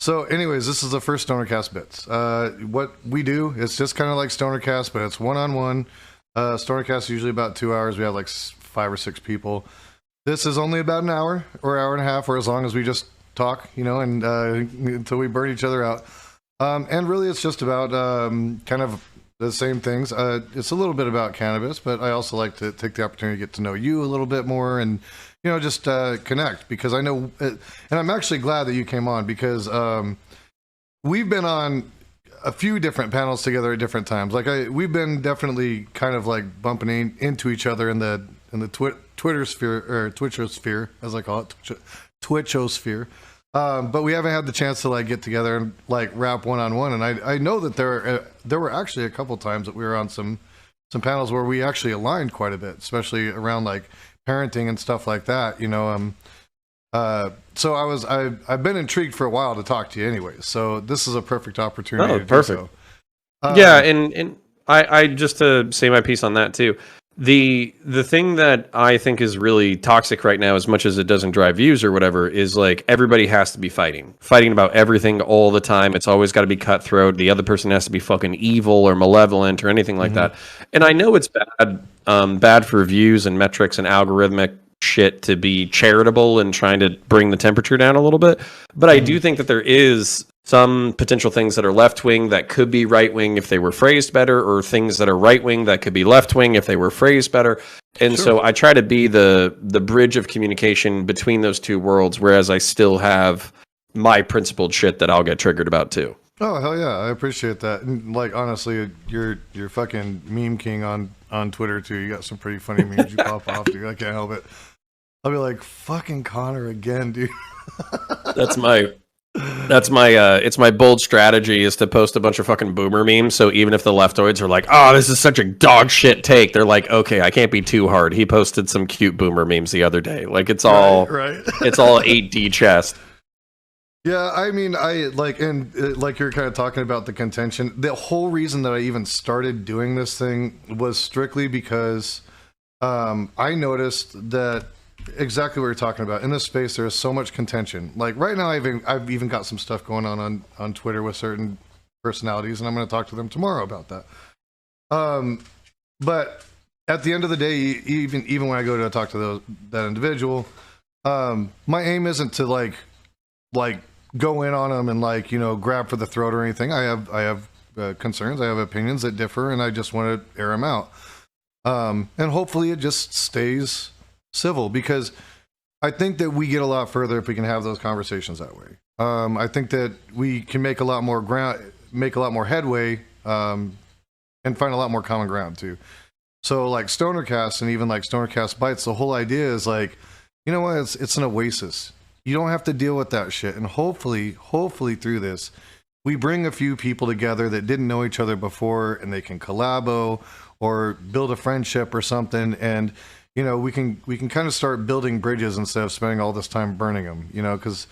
So, anyways, this is the first StonerCast bits. What we do is just kind of like StonerCast, but it's one-on-one. StonerCast is usually about 2 hours. We have like 5 or 6 people. This is only about an hour or hour and a half, or as long as we just talk, and until we burn each other out. And really, it's just about kind of the same things. It's a little bit about cannabis, but I also like to take the opportunity to get to know you a little bit more and just connect, because I know, and I'm actually glad that you came on, because we've been on a few different panels together at different times. Like we've been definitely kind of like bumping into each other in the Twitter sphere, or Twitchosphere, as I call it, Twitchosphere. But we haven't had the chance to like get together and like rap one-on-one. And I know that there were actually a couple times that we were on some panels where we actually aligned quite a bit, especially around like parenting and stuff like that, so I've been intrigued for a while to talk to you anyway, so this is a perfect opportunity. Oh, perfect. Do so. Yeah, and I just to say my piece on that too. The thing that I think is really toxic right now, as much as it doesn't drive views or whatever, is like everybody has to be fighting about everything all the time. It's always got to be cutthroat. The other person has to be fucking evil or malevolent or anything like that. And I know it's bad for views and metrics and algorithmic shit to be charitable and trying to bring the temperature down a little bit. But I do think that there is some potential things that are left-wing that could be right-wing if they were phrased better, or things that are right-wing that could be left-wing if they were phrased better. And so I try to be the bridge of communication between those two worlds, whereas I still have my principled shit that I'll get triggered about too. Oh, hell yeah. I appreciate that. And like, honestly, you're fucking meme king on Twitter too. You got some pretty funny memes you pop off, dude. I can't help it. I'll be like, fucking Connor again, dude. That's my it's my bold strategy, is to post a bunch of fucking boomer memes. So even if the leftoids are like, oh, this is such a dog shit take, they're like, okay, I can't be too hard. He posted some cute boomer memes the other day. Like it's all right. It's all 8D chest. Yeah, I mean, like you're kind of talking about the contention. The whole reason that I even started doing this thing was strictly because I noticed that exactly what you're talking about. In this space, there is so much contention. Like right now, I've even got some stuff going on Twitter with certain personalities, and I'm going to talk to them tomorrow about that. But at the end of the day, even when I go to talk to that individual, my aim isn't to like go in on them and like grab for the throat or anything. I have concerns. I have opinions that differ, and I just want to air them out. And hopefully, it just stays civil, because I think that we get a lot further if we can have those conversations that way. I think that we can make a lot more headway, and find a lot more common ground too. So like StonerCast and even like StonerCast Bites, the whole idea is like, you know what? It's an oasis. You don't have to deal with that shit. And hopefully through this, we bring a few people together that didn't know each other before, and they can collabo or build a friendship or something. And we can kind of start building bridges instead of spending all this time burning them, because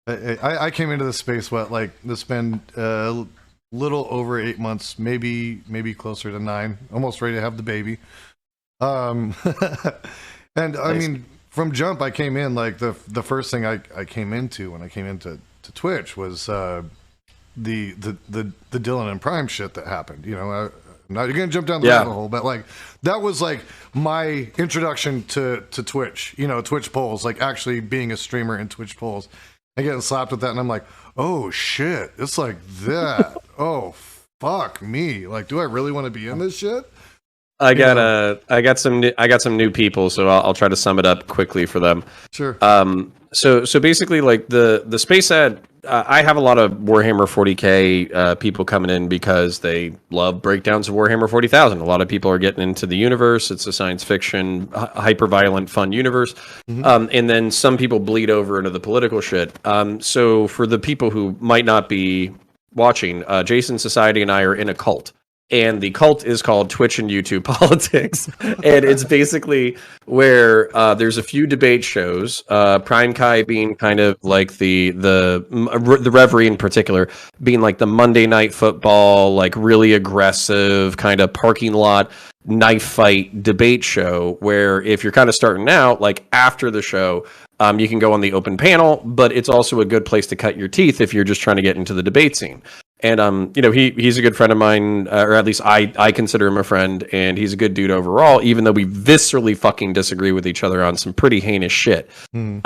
I came into this space, it's been a little over 8 months, maybe closer to 9, almost ready to have the baby. And nice. I mean, from jump, I came in, like the first thing I came into when I came into Twitch was the Dylan and Prime shit that happened, Now you're gonna jump down the rabbit hole, but like that was like my introduction to Twitch. Twitch polls, like actually being a streamer in Twitch polls, and getting slapped with that, and I'm like, oh shit, it's like that. Oh fuck me, like, do I really want to be in this shit? I got some new people, so I'll try to sum it up quickly for them. Sure. So basically, like the space ad, I have a lot of Warhammer 40K people coming in because they love breakdowns of Warhammer 40,000. A lot of people are getting into the universe. It's a science fiction, hyper-violent, fun universe. Mm-hmm. And then some people bleed over into the political shit. So for the people who might not be watching, Jason Society and I are in a cult. And the cult is called Twitch and YouTube Politics. And it's basically where there's a few debate shows, Prime Kai being kind of like the Reverie in particular, being like the Monday Night Football, like really aggressive kind of parking lot knife fight debate show, where if you're kind of starting out, like after the show, You can go on the open panel, but it's also a good place to cut your teeth if you're just trying to get into the debate scene. And he's a good friend of mine, or at least I consider him a friend, and he's a good dude overall, even though we viscerally fucking disagree with each other on some pretty heinous shit. And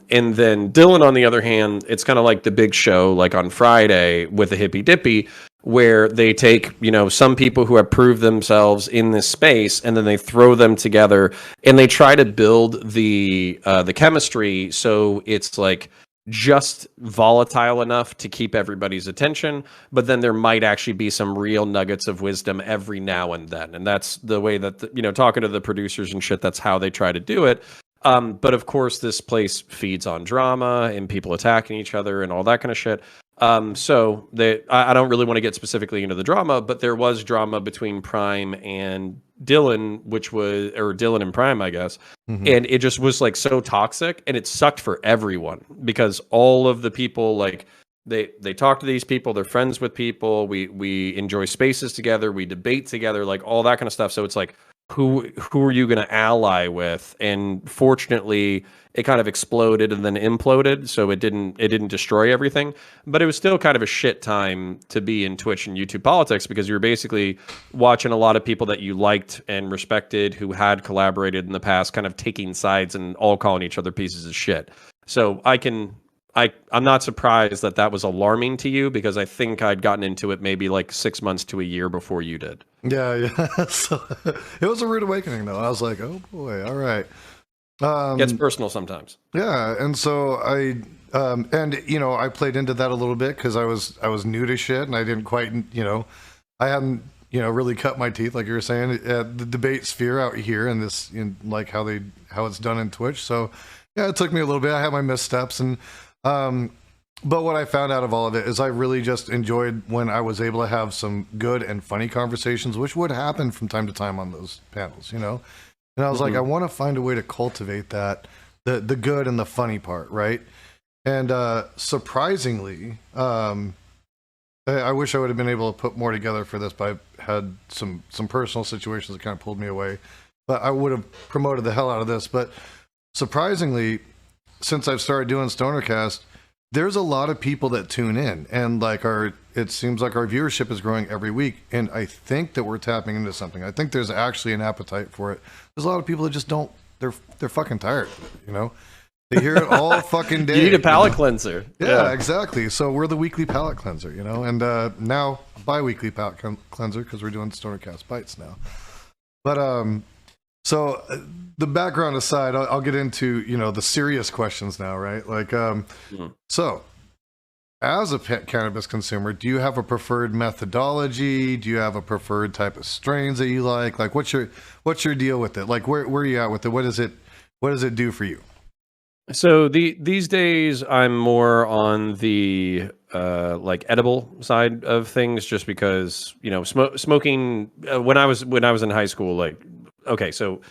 then Dylan, on the other hand, it's kind of like the big show, like on Friday with the Hippy Dippy, where they take, some people who have proved themselves in this space, and then they throw them together, and they try to build the chemistry so it's like just volatile enough to keep everybody's attention, but then there might actually be some real nuggets of wisdom every now and then. And that's the way that, talking to the producers and shit, that's how they try to do it. But of course, this place feeds on drama and people attacking each other and all that kind of shit. So I don't really want to get specifically into the drama, but there was drama between Prime and Dylan, or Dylan and Prime, I guess. And it just was like so toxic, and it sucked for everyone, because all of the people, like, they talk to these people, they're friends with people, we enjoy spaces together, we debate together, like all that kind of stuff. So it's like, who are you going to ally with? And fortunately, it kind of exploded and then imploded, so it didn't destroy everything. But it was still kind of a shit time to be in Twitch and YouTube politics, because you were basically watching a lot of people that you liked and respected, who had collaborated in the past, kind of taking sides and all calling each other pieces of shit. So I'm not surprised that was alarming to you, because I think I'd gotten into it maybe like 6 months to a year before you did. Yeah. So, it was a rude awakening, though. I was like, oh boy, all right. Gets personal sometimes. Yeah, and so I played into that a little bit, because I was new to shit, and I didn't quite, I hadn't, really cut my teeth, like you were saying, at the debate sphere out here, and this, like how it's done in Twitch. So yeah, it took me a little bit. I had my missteps, and but what I found out of all of it is I really just enjoyed when I was able to have some good and funny conversations, which would happen from time to time on those panels, And I was like, I want to find a way to cultivate that, the good and the funny part, right? And surprisingly, I wish I would have been able to put more together for this, but I had some personal situations that kind of pulled me away. But I would have promoted the hell out of this. But surprisingly, since I've started doing StonerCast, there's a lot of people that tune in, and like it seems like our viewership is growing every week, and I think that we're tapping into something. I think there's actually an appetite for it. There's a lot of people that just don't. They're fucking tired of it, They hear it all fucking day. You need a palate cleanser. Yeah, exactly. So we're the weekly palate cleanser, and now bi-weekly palate cleanser, because we're doing StonerCast Bites now. But so the background aside, I'll get into the serious questions now, right? Like, so as a cannabis consumer, do you have a preferred methodology? Do you have a preferred type of strains that you like? Like, what's your deal with it? Like, where are you at with it? What does it do for you? So these days I'm more on the like edible side of things, just because smoking when I was in high school, like, okay, so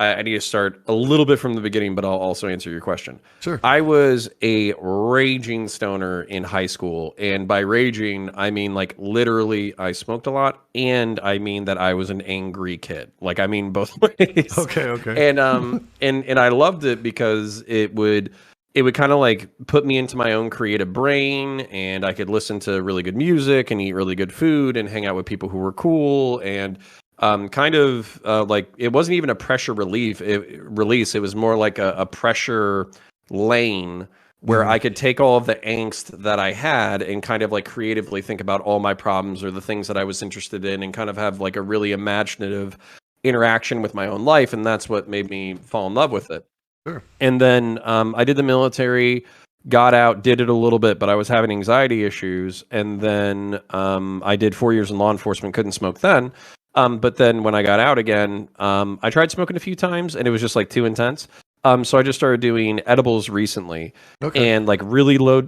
I need to start a little bit from the beginning, but I'll also answer your question. Sure. I was a raging stoner in high school, and by raging, I mean like literally I smoked a lot, and I mean that I was an angry kid. Like, I mean both ways. Okay. And and I loved it because it would kind of like put me into my own creative brain, and I could listen to really good music and eat really good food and hang out with people who were cool, and kind of like it wasn't even a pressure release. It was more like a pressure lane where I could take all of the angst that I had and kind of like creatively think about all my problems or the things that I was interested in, and kind of have like a really imaginative interaction with my own life. And that's what made me fall in love with it. Sure. And then I did the military, got out, did it a little bit, but I was having anxiety issues. And then I did 4 years in law enforcement, couldn't smoke then. But then when I got out again, I tried smoking a few times, and it was just like too intense. So I just started doing edibles recently, and like really low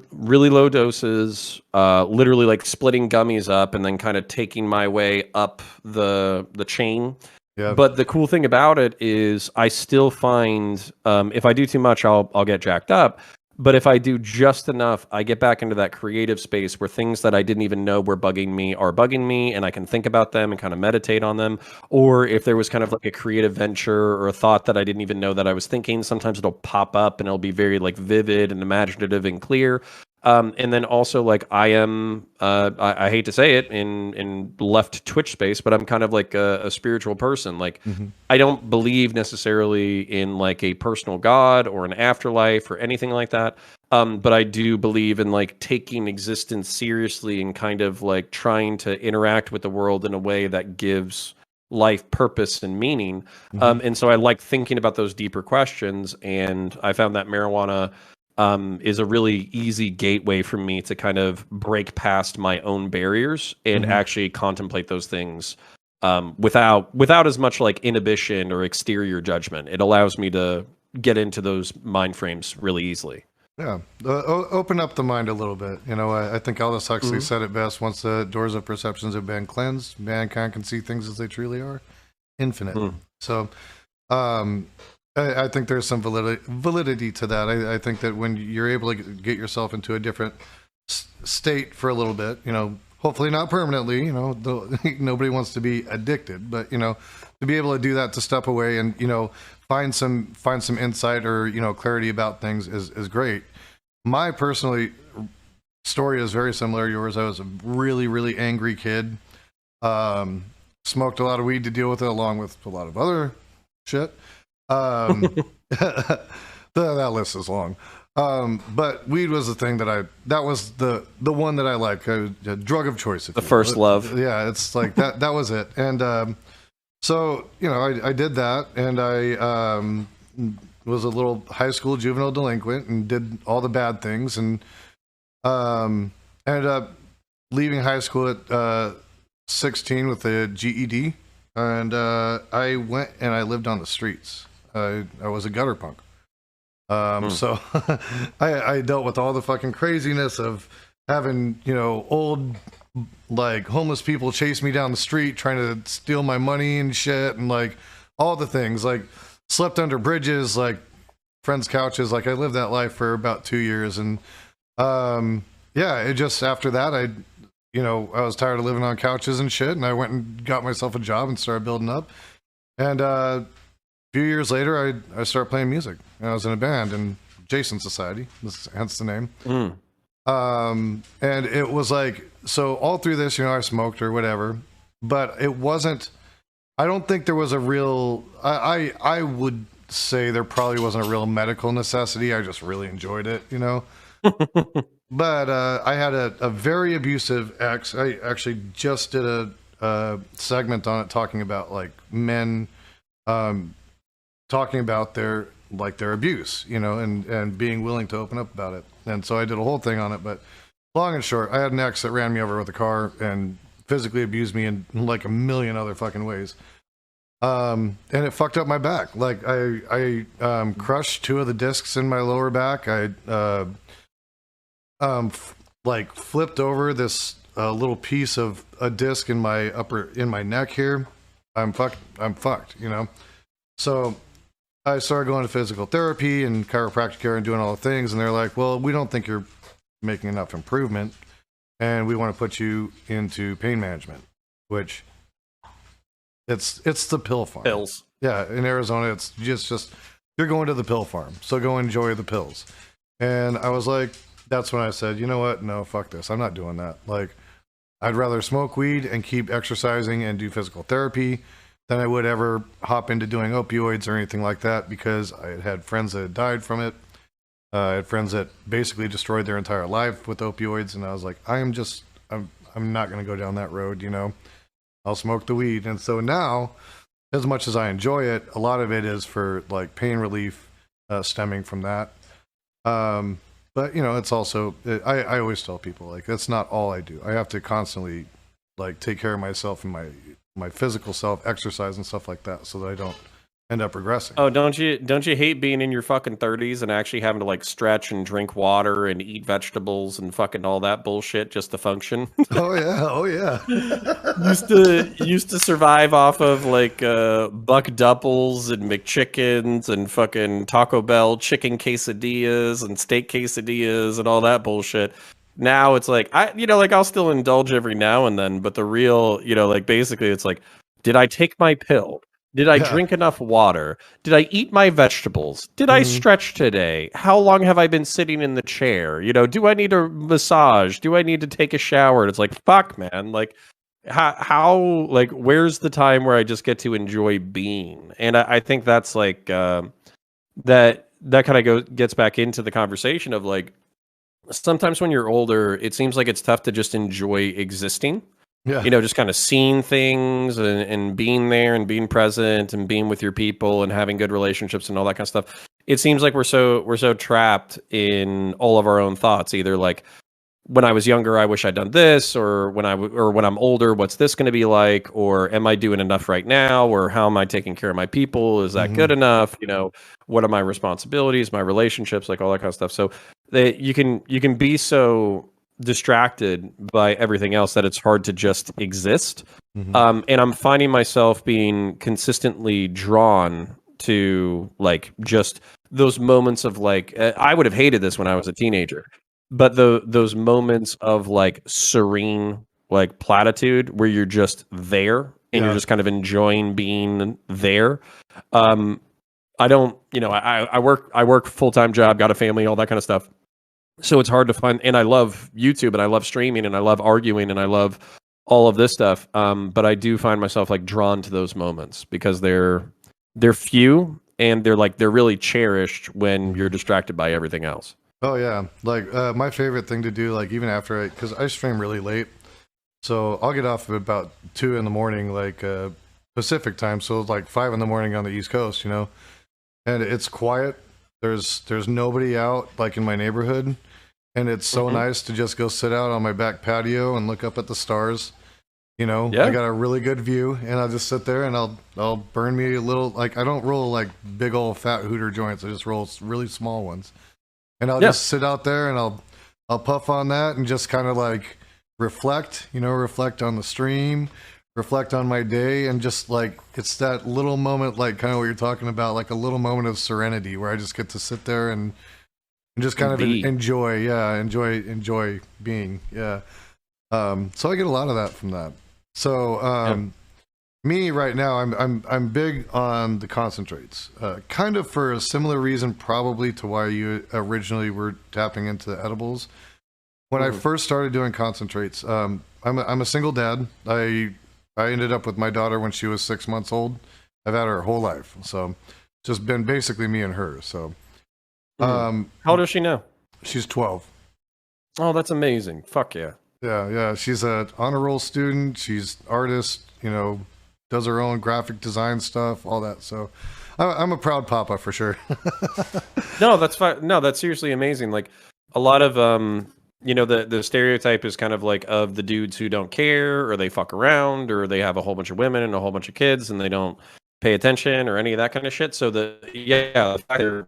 doses, literally like splitting gummies up and then kind of taking my way up the chain. Yeah. But the cool thing about it is I still find if I do too much, I'll get jacked up. But if I do just enough, I get back into that creative space where things that I didn't even know were bugging me are bugging me, and I can think about them and kind of meditate on them. Or if there was kind of like a creative venture or a thought that I didn't even know that I was thinking, sometimes it'll pop up and it'll be very like vivid and imaginative and clear. And then also like I am, I hate to say it in left Twitch space, but I'm kind of like a spiritual person. Like I don't believe necessarily in like a personal God or an afterlife or anything like that. But I do believe in like taking existence seriously and kind of like trying to interact with the world in a way that gives life purpose and meaning. And so I like thinking about those deeper questions. And I found that marijuana is a really easy gateway for me to kind of break past my own barriers and actually contemplate those things without as much like inhibition or exterior judgment. It allows me to get into those mind frames really easily. Yeah, open up the mind a little bit. You know, I think Aldous Huxley said it best: once the doors of perceptions have been cleansed, mankind can see things as they truly are, infinite. So, I think there's some validity to that. I think that when you're able to get yourself into a different state for a little bit, you know, hopefully not permanently, you know, nobody wants to be addicted, but, you know, to be able to do that, to step away and, you know, find some insight or, you know, clarity about things is great. My personally story is very similar to yours. I was a really, really angry kid. Smoked a lot of weed to deal with it, along with a lot of other shit. That list is long. But weed was the thing that was the one that I like, a drug of choice. The first love. Yeah, it's like that was it. And so, you know, I did that, and I was a little high school juvenile delinquent and did all the bad things, and ended up leaving high school at 16 with a GED, and I went and I lived on the streets. I was a gutter punk. So I dealt with all the fucking craziness of having, you know, old like homeless people chase me down the street trying to steal my money and shit, and like all the things, like slept under bridges, like friends' couches. Like I lived that life for about 2 years, and yeah, it just after that I was tired of living on couches and shit, and I went and got myself a job and started building up. And a few years later, I started playing music. I was in a band in Jason Society, hence the name. And it was like, so all through this, you know, I smoked or whatever, but it wasn't, I don't think there was a real, I would say there probably wasn't a real medical necessity. I just really enjoyed it, you know. But I had a very abusive ex. I actually just did a segment on it talking about like men talking about their abuse, you know, and being willing to open up about it. And so I did a whole thing on it. But long and short, I had an ex that ran me over with a car and physically abused me in like a million other fucking ways. And it fucked up my back. Like I crushed 2 of the discs in my lower back. I like flipped over this little piece of a disc in my neck here. I'm fucked, you know. So I started going to physical therapy and chiropractic care and doing all the things, and they're like, well, we don't think you're making enough improvement, and we want to put you into pain management, which it's the pill farm. Pills. Yeah, in Arizona, it's just you're going to the pill farm, so go enjoy the pills. And I was like, that's when I said, you know what? No, fuck this. I'm not doing that. Like, I'd rather smoke weed and keep exercising and do physical therapy than I would ever hop into doing opioids or anything like that, because I had friends that had died from it. I had friends that basically destroyed their entire life with opioids, and I was like, I'm not going to go down that road, you know. I'll smoke the weed. And so now, as much as I enjoy it, a lot of it is for like pain relief stemming from that. But, you know, it's also, I always tell people, like, that's not all I do. I have to constantly, like, take care of myself and my physical self, exercise and stuff like that, so that end up regressing. Oh, don't you hate being in your fucking 30s and actually having to like stretch and drink water and eat vegetables and fucking all that bullshit just to function? Oh yeah, oh yeah. used to survive off of like Buck Dupples and McChickens and fucking Taco Bell chicken quesadillas and steak quesadillas and all that bullshit. Now it's like I'll still indulge every now and then, but the real, like basically it's like, did I take my pill? Did I drink enough water? Did I eat my vegetables? Did I stretch today? How long have I been sitting in the chair? Do I need a massage? Do I need to take a shower? And it's like, fuck, man. Like, how like, where's the time where I just get to enjoy being? And I think that's like, that kind of gets back into the conversation of like, sometimes when you're older, it seems like it's tough to just enjoy existing. Yeah. Just kind of seeing things and being there and being present and being with your people and having good relationships and all that kind of stuff. It seems like we're so trapped in all of our own thoughts, either like, when I was younger, I wish I'd done this, or when I'm older, what's this going to be like, or am I doing enough right now, or how am I taking care of my people? Is that good enough? What are my responsibilities, my relationships, like all that kind of stuff. So you can be so distracted by everything else that it's hard to just exist. And I'm finding myself being consistently drawn to like just those moments of like, I would have hated this when I was a teenager, but those moments of like serene like platitude where you're just there and you're just kind of enjoying being there. I don't, I work full-time job, got a family, all that kind of stuff. So it's hard to find, and I love YouTube and I love streaming and I love arguing and I love all of this stuff. But I do find myself like drawn to those moments because they're few and they're really cherished when you're distracted by everything else. Oh yeah. Like my favorite thing to do, like even after because I stream really late, so I'll get off at about 2 a.m, like Pacific time. So it's like 5 a.m. on the East Coast, and it's quiet. There's nobody out like in my neighborhood. And it's so nice to just go sit out on my back patio and look up at the stars. I got a really good view, and I'll just sit there and I'll burn me a little. Like I don't roll like big old fat hooter joints. I just roll really small ones, and I'll just sit out there and I'll puff on that and just kind of like reflect. Reflect on the stream, reflect on my day, and just like it's that little moment, like kind of what you're talking about, like a little moment of serenity where I just get to sit there and just kind of enjoy being. So I get a lot of that from that. So me right now, I'm big on the concentrates, kind of for a similar reason probably to why you originally were tapping into the edibles. When I first started doing concentrates, I'm a single dad. I ended up with my daughter when she was 6 months old. I've had her whole life, so just been basically me and her. So. How old is she now? She's 12. Oh, that's amazing. Fuck yeah. Yeah. She's an honor roll student. She's artist, does her own graphic design stuff, all that. So I'm a proud papa for sure. No, that's fine. No, that's seriously amazing. Like a lot of, the stereotype is kind of like of the dudes who don't care or they fuck around or they have a whole bunch of women and a whole bunch of kids and they don't pay attention or any of that kind of shit. So the fact that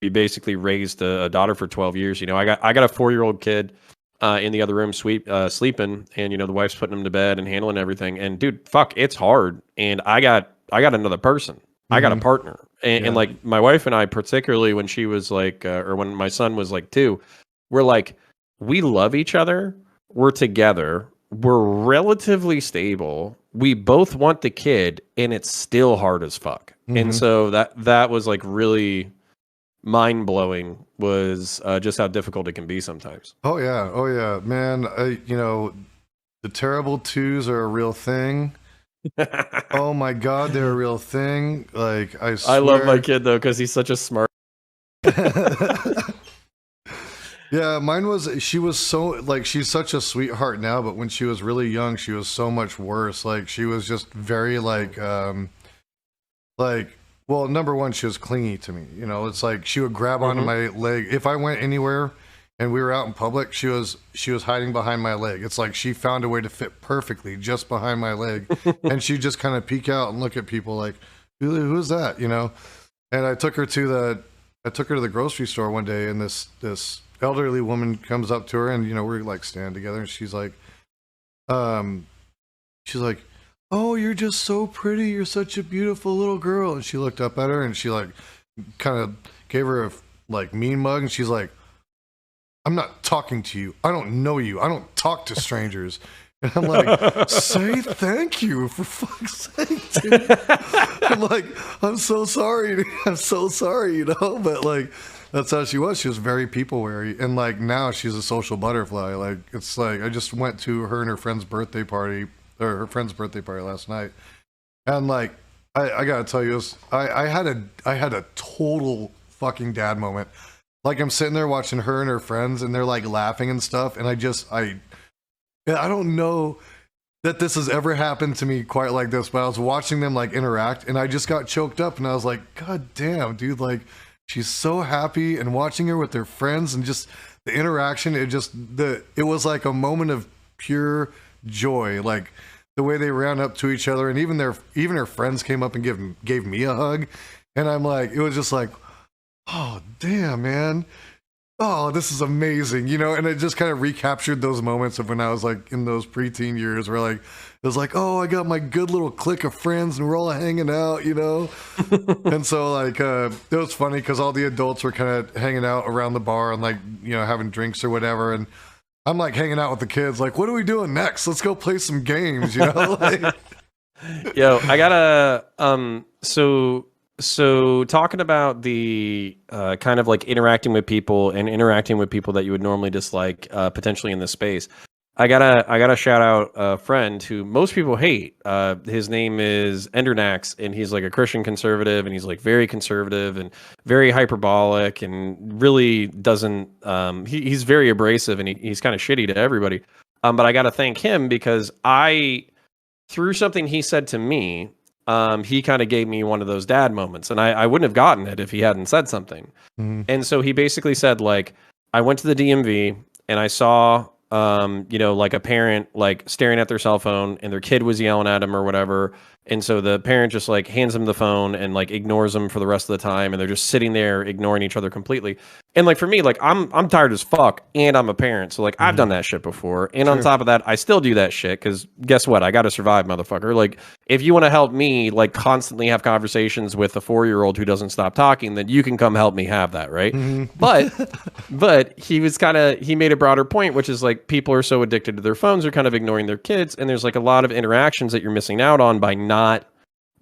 you basically raised a daughter for 12 years. I got a 4-year-old kid in the other room sleeping, and the wife's putting him to bed and handling everything. And dude, fuck, it's hard. And I got another person. I got a partner. And like my wife and I, particularly when she was like, or when my son was like 2, we're like, we love each other. We're together. We're relatively stable. We both want the kid, and it's still hard as fuck. And so that was like really mind blowing. Was just how difficult it can be sometimes. Oh yeah, man. The terrible twos are a real thing. Oh my god, they're a real thing. Like I swear. I love my kid though because he's such a smart. Yeah, she was so, like, she's such a sweetheart now, but when she was really young, she was so much worse. Like, she was just very, well, number one, she was clingy to me. It's like she would grab onto my leg. If I went anywhere and we were out in public. She was hiding behind my leg. It's like she found a way to fit perfectly just behind my leg, and she just kind of peek out and look at people like, who's that, you know? And I took her to the grocery store one day, and this elderly woman comes up to her, and you know, we're like standing together, and she's like, "Oh, you're just so pretty. You're such a beautiful little girl." And she looked up at her, and she like kind of gave her a like mean mug, and she's like, "I'm not talking to you. I don't know you. I don't talk to strangers." And I'm like, "Say thank you, for fuck's sake, dude." I'm like, I'm so sorry, you know? But like, that's how she was. She was very people wary. And like, now she's a social butterfly. Like, it's like, I just went to her and her friend's birthday party last night. And like, I gotta tell you, I had a total fucking dad moment. Like, I'm sitting there watching her and her friends, and they're like laughing and stuff. And I don't know that this has ever happened to me quite like this, but I was watching them like interact, and I just got choked up, and I was like, God damn, dude, like, she's so happy, and watching her with their friends and just the interaction, it was like a moment of pure joy, like the way they ran up to each other, and even her friends came up and gave me a hug, and I'm like, it was just like, oh damn, man. Oh, this is amazing, you know, and it just kind of recaptured those moments of when I was like in those preteen years where like, it was like, oh, I got my good little clique of friends and we're all hanging out, you know? And so like, it was funny because all the adults were kind of hanging out around the bar and like, you know, having drinks or whatever. And I'm like hanging out with the kids, like, what are we doing next? Let's go play some games, you know? Like, yo, I gotta, so talking about the kind of like interacting with people that you would normally dislike, potentially in this space, I gotta shout out a friend who most people hate. His name is Enternax, and he's like a Christian conservative, and he's like very conservative and very hyperbolic, and really doesn't. He's very abrasive, and he's kind of shitty to everybody. But I gotta thank him because through something he said to me. He kind of gave me one of those dad moments, and I wouldn't have gotten it if he hadn't said something. Mm-hmm. And so he basically said, like, I went to the DMV and I saw, you know, like a parent like staring at their cell phone and their kid was yelling at him or whatever. And so the parent just like hands him the phone and like ignores him for the rest of the time, and they're just sitting there ignoring each other completely. And like for me, like I'm tired as fuck, and I'm a parent, so like I've done that shit before. And on top of that, I still do that shit because guess what? I got to survive, motherfucker. Like if you want to help me, like constantly have conversations with a 4-year-old who doesn't stop talking, then you can come help me have that, right? But he made a broader point, which is like people are so addicted to their phones, they're kind of ignoring their kids, and there's like a lot of interactions that you're missing out on by not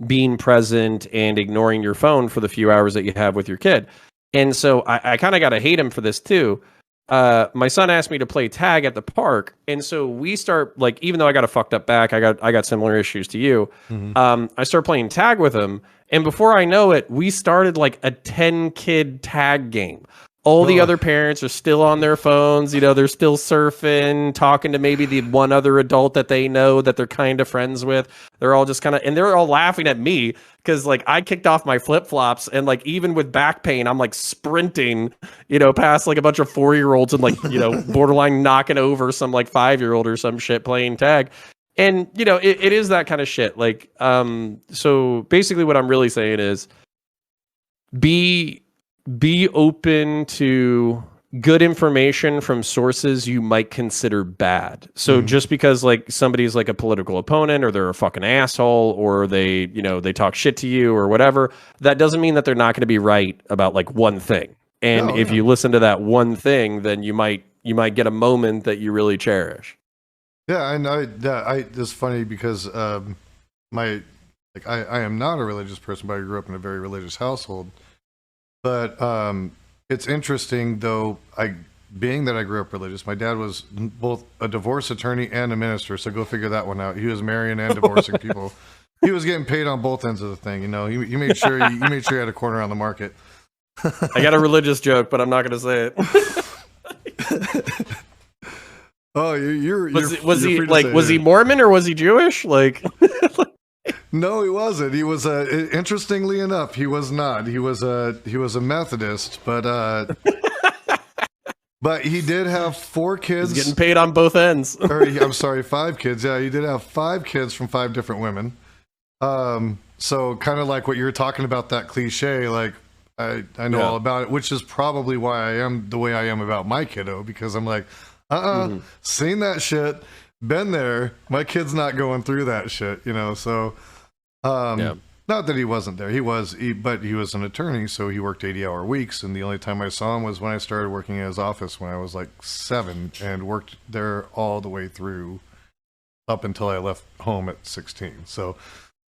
being present and ignoring your phone for the few hours that you have with your kid. And so I kind of got to hate him for this too. My son asked me to play tag at the park. And so we start, like, even though I got a fucked up back, I got similar issues to you. I start playing tag with him. And before I know it, we started like a 10-kid tag game. All the other parents are still on their phones. You know, they're still surfing, talking to maybe the one other adult that they know that they're kind of friends with. They're all just kind of, and they're all laughing at me because like I kicked off my flip-flops, and like even with back pain, I'm like sprinting, you know, past like a bunch of 4-year-olds and like, you know, borderline knocking over some like 5-year-old or some shit playing tag. And, you know, it is that kind of shit. Like, so basically what I'm really saying is be open to good information from sources you might consider bad. So just because like somebody's like a political opponent or they're a fucking asshole or they, you know, they talk shit to you or whatever, that doesn't mean that they're not going to be right about like one thing. And if you listen to that one thing, then you might get a moment that you really cherish. Yeah, and it's funny because I am not a religious person, but I grew up in a very religious household. But it's interesting, though, being that I grew up religious, my dad was both a divorce attorney and a minister, so go figure that one out. He was marrying and divorcing people. He was getting paid on both ends of the thing, you know. He made sure he had a corner on the market. I got a religious joke, but I'm not going to say it. Oh, was he Mormon or was he Jewish? Like. No, he wasn't. He was interestingly enough, he was not. He was a Methodist, but But he did have 4 kids. He's getting paid on both ends. I'm sorry, 5 kids. Yeah, he did have 5 kids from 5 different women. So kind of like what you were talking about, that cliche, like I know all about it, which is probably why I am the way I am about my kiddo, because I'm like, seen that shit, been there. My kid's not going through that shit, you know. So, not that he wasn't there. But he was an attorney, so he worked 80-hour weeks, and the only time I saw him was when I started working in his office when I was like 7, and worked there all the way through up until I left home at 16. So,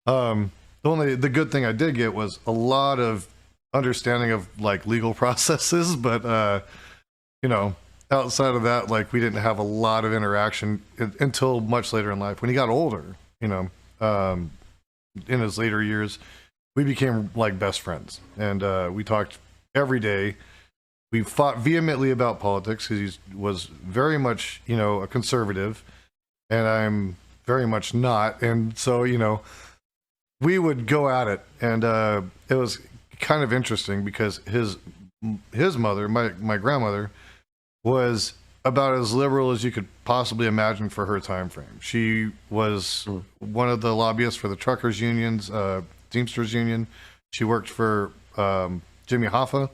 the good thing I did get was a lot of understanding of like legal processes, but you know, outside of that, like we didn't have a lot of interaction until much later in life. When he got older, you know, in his later years, we became like best friends, and we talked every day. We fought vehemently about politics because he was very much, you know, a conservative, and I'm very much not. And so, you know, we would go at it, and it was kind of interesting because his mother, my grandmother, was about as liberal as you could possibly imagine for her time frame. She was one of the lobbyists for the truckers unions, Teamsters Union. She worked for Jimmy Hoffa.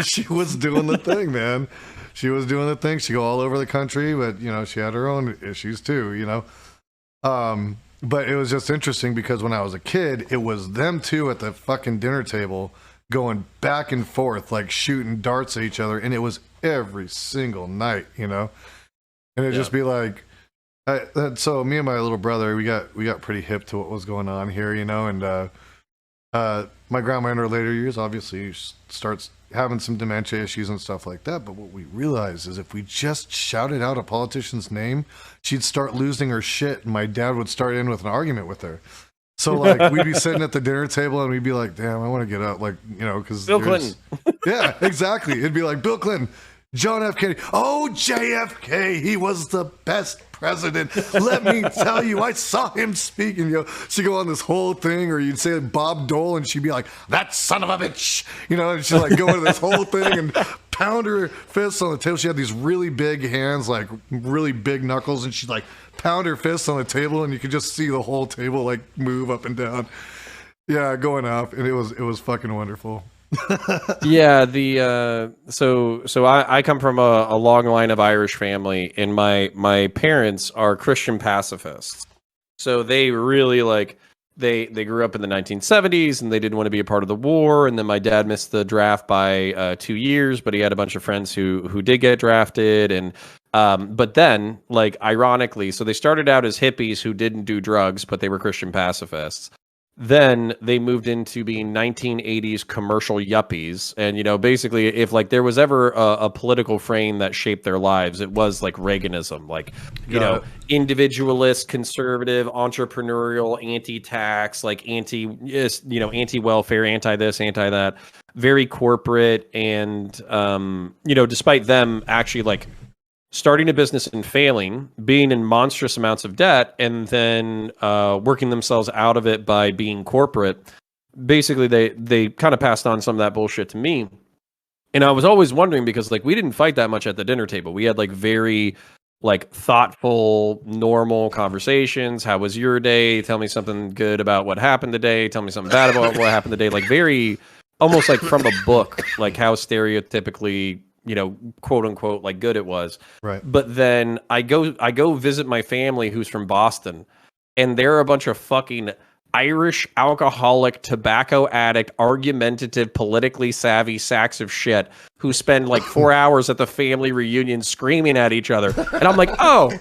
She was doing the thing, man. She was doing the thing. She'd go all over the country, but you know, she had her own issues too, you know. But it was just interesting because when I was a kid, it was them two at the fucking dinner table going back and forth, like shooting darts at each other. And it was every single night, you know? And it'd just be like, so me and my little brother, we got pretty hip to what was going on here, you know? And my grandma in her later years, obviously starts having some dementia issues and stuff like that. But what we realized is if we just shouted out a politician's name, she'd start losing her shit, and my dad would start in with an argument with her. So like we'd be sitting at the dinner table and we'd be like, damn, I want to get up, like, you know, because Bill Clinton. Yeah, exactly. It'd be like Bill Clinton, John F. Kennedy. Oh, JFK, he was the best president. Let me tell you, I saw him speaking. You know, she'd go on this whole thing, or you'd say Bob Dole, and she'd be like, that son of a bitch. You know, and she'd like go into this whole thing and pound her fists on the table. She had these really big hands, like really big knuckles, and she'd like pound her fists on the table, and you could just see the whole table like move up and down. Yeah, going up, and it was fucking wonderful. Yeah, so I come from a long line of Irish family, and my parents are Christian pacifists. So they really like they grew up in the 1970s, and they didn't want to be a part of the war. And then my dad missed the draft by 2 years, but he had a bunch of friends who did get drafted. And but then, like, ironically, so they started out as hippies who didn't do drugs, but they were Christian pacifists. Then they moved into being 1980s commercial yuppies. And, you know, basically, if like there was ever a political frame that shaped their lives, it was like Reaganism, like, you know, individualist, conservative, entrepreneurial, anti-tax, like anti-welfare, anti-this, anti-that, very corporate. And, you know, despite them actually like starting a business and failing, being in monstrous amounts of debt, and then working themselves out of it by being corporate. Basically, they kind of passed on some of that bullshit to me. And I was always wondering, because like we didn't fight that much at the dinner table. We had like very like thoughtful, normal conversations. How was your day? Tell me something good about what happened today. Tell me something bad about what happened today. Like very, almost like from a book, like how stereotypically, you know, quote unquote, like good it was. Right. But then I go visit my family who's from Boston, and they're a bunch of fucking Irish alcoholic, tobacco addict, argumentative, politically savvy sacks of shit who spend like 4 hours at the family reunion screaming at each other. And I'm like, oh,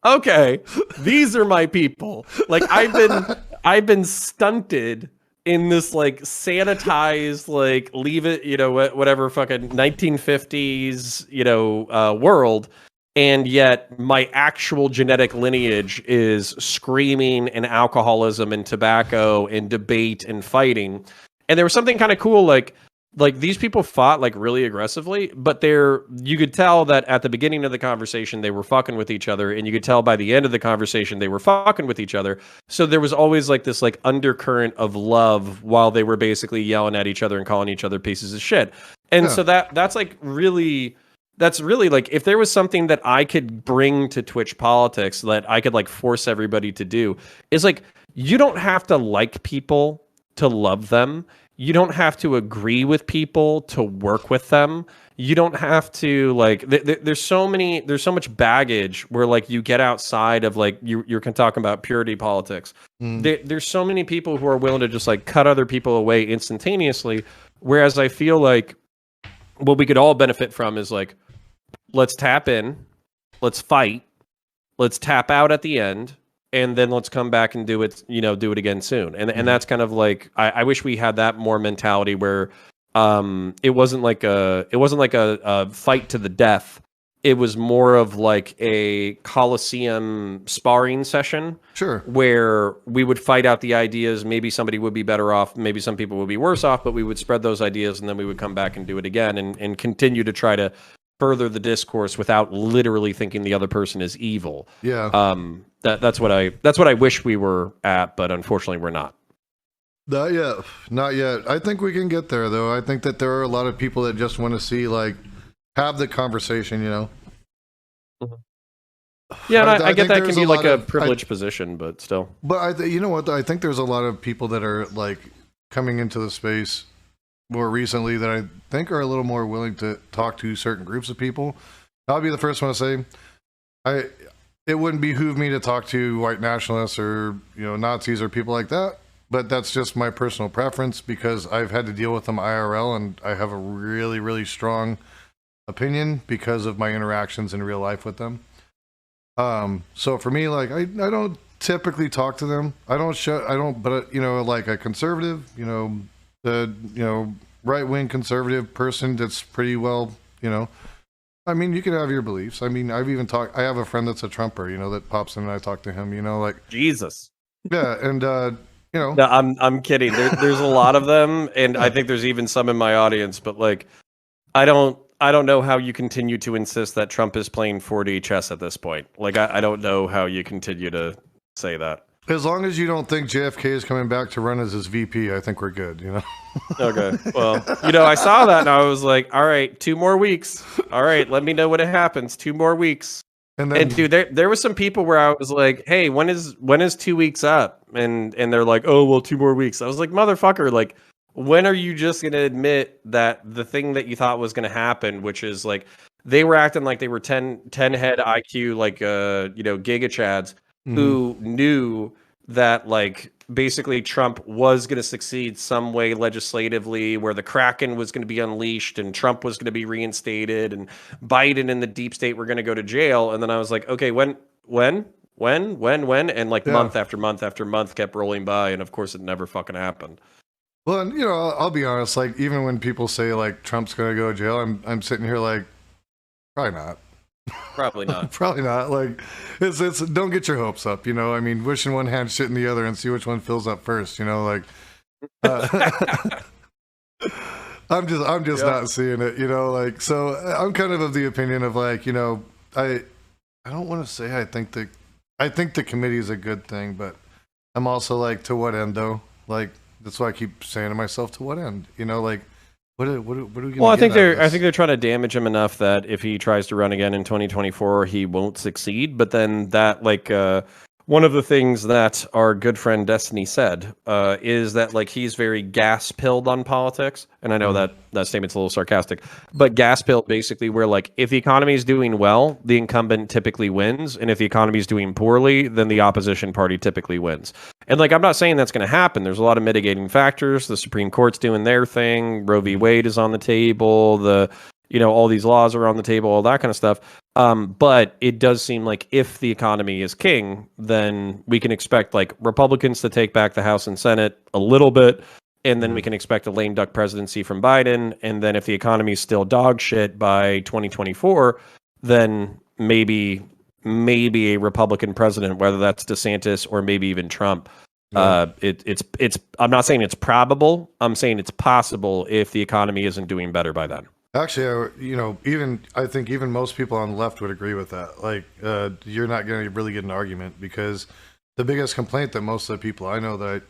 okay, these are my people. Like I've been stunted in this like sanitized, like leave it, you know, whatever fucking 1950s, you know, world. And yet my actual genetic lineage is screaming and alcoholism and tobacco and debate and fighting. And there was something kind of cool, like these people fought like really aggressively, but you could tell that at the beginning of the conversation they were fucking with each other, and you could tell by the end of the conversation they were fucking with each other. So there was always like this like undercurrent of love while they were basically yelling at each other and calling each other pieces of shit. And so that's like really, that's really like, if there was something that I could bring to Twitch politics that I could like force everybody to do, is like, you don't have to like people to love them. You don't have to agree with people to work with them. You don't have to like, there's so much baggage where like you get outside of like, you're talking about purity politics. There's so many people who are willing to just like cut other people away instantaneously. Whereas I feel like what we could all benefit from is like, let's tap in, let's fight, let's tap out at the end, and then let's come back and do it again soon. And that's kind of like, I wish we had that more mentality where it wasn't like a fight to the death. It was more of like a Coliseum sparring session. Sure. Where we would fight out the ideas. Maybe somebody would be better off. Maybe some people would be worse off, but we would spread those ideas and then we would come back and do it again and continue to try to further the discourse without literally thinking the other person is evil. Yeah. That's what I wish we were at, but unfortunately we're not. Not yet. I think we can get there though. I think that there are a lot of people that just want to see like have the conversation, you know. Yeah, and I get that can be like a privileged position, but still. But you know what? I think there's a lot of people that are like coming into the space more recently that I think are a little more willing to talk to certain groups of people. I'll be the first one to say, it wouldn't behoove me to talk to white nationalists or Nazis or people like that. But that's just my personal preference because I've had to deal with them IRL and I have a really, really strong opinion because of my interactions in real life with them. So for me, like I don't typically talk to them. But like a conservative, right-wing conservative person that's pretty well, I mean, you can have your beliefs. I mean, I have a friend that's a Trumper, that pops in and I talk to him, like Jesus. Yeah. And, No, I'm kidding. There's a lot of them. And I think there's even some in my audience, but like, I don't know how you continue to insist that Trump is playing 4D chess at this point. Like, I don't know how you continue to say that. As long as you don't think JFK is coming back to run as his VP, I think we're good, Okay. Well, I saw that and I was like, all right, 2 more weeks. All right, let me know when it happens. 2 more weeks. And dude, there was some people where I was like, hey, when is 2 weeks up? And they're like, oh, well, 2 more weeks. I was like, motherfucker, like, when are you just going to admit that the thing that you thought was going to happen, which is like, they were acting like they were 10 head IQ, like, Giga Chads, who knew that, like, basically Trump was going to succeed some way legislatively, where the Kraken was going to be unleashed and Trump was going to be reinstated and Biden and the deep state were going to go to jail. And then I was like, okay, when? And like month after month after month kept rolling by. And of course it never fucking happened. Well, and, I'll be honest, like, even when people say like Trump's going to go to jail, I'm sitting here like, probably not. Probably not. Probably not. Like, it's don't get your hopes up. I mean, wishing one hand, shit in the other, and see which one fills up first. Like, I'm just not seeing it. Like, so I'm kind of the opinion of like, I don't want to say I think the committee is a good thing, but I'm also like, to what end though? Like, that's why I keep saying to myself, to what end? Like. What are we gonna well, I think they're trying to damage him enough that if he tries to run again in 2024, he won't succeed. But then that, like, one of the things that our good friend Destiny said is that, like, he's very gas-pilled on politics. And I know that statement's a little sarcastic, but gas-pilled basically where, like, if the economy is doing well, the incumbent typically wins. And if the economy is doing poorly, then the opposition party typically wins. And, like, I'm not saying that's going to happen. There's a lot of mitigating factors. The Supreme Court's doing their thing. Roe v. Wade is on the table. All these laws are on the table, all that kind of stuff. But it does seem like if the economy is king, then we can expect like Republicans to take back the House and Senate a little bit. And then we can expect a lame duck presidency from Biden. And then if the economy is still dog shit by 2024, then maybe a Republican president, whether that's DeSantis or maybe even Trump. Yeah. It's I'm not saying it's probable. I'm saying it's possible if the economy isn't doing better by then. Actually, I think even most people on the left would agree with that. Like, you're not going to really get an argument because the biggest complaint that most of the people I know that,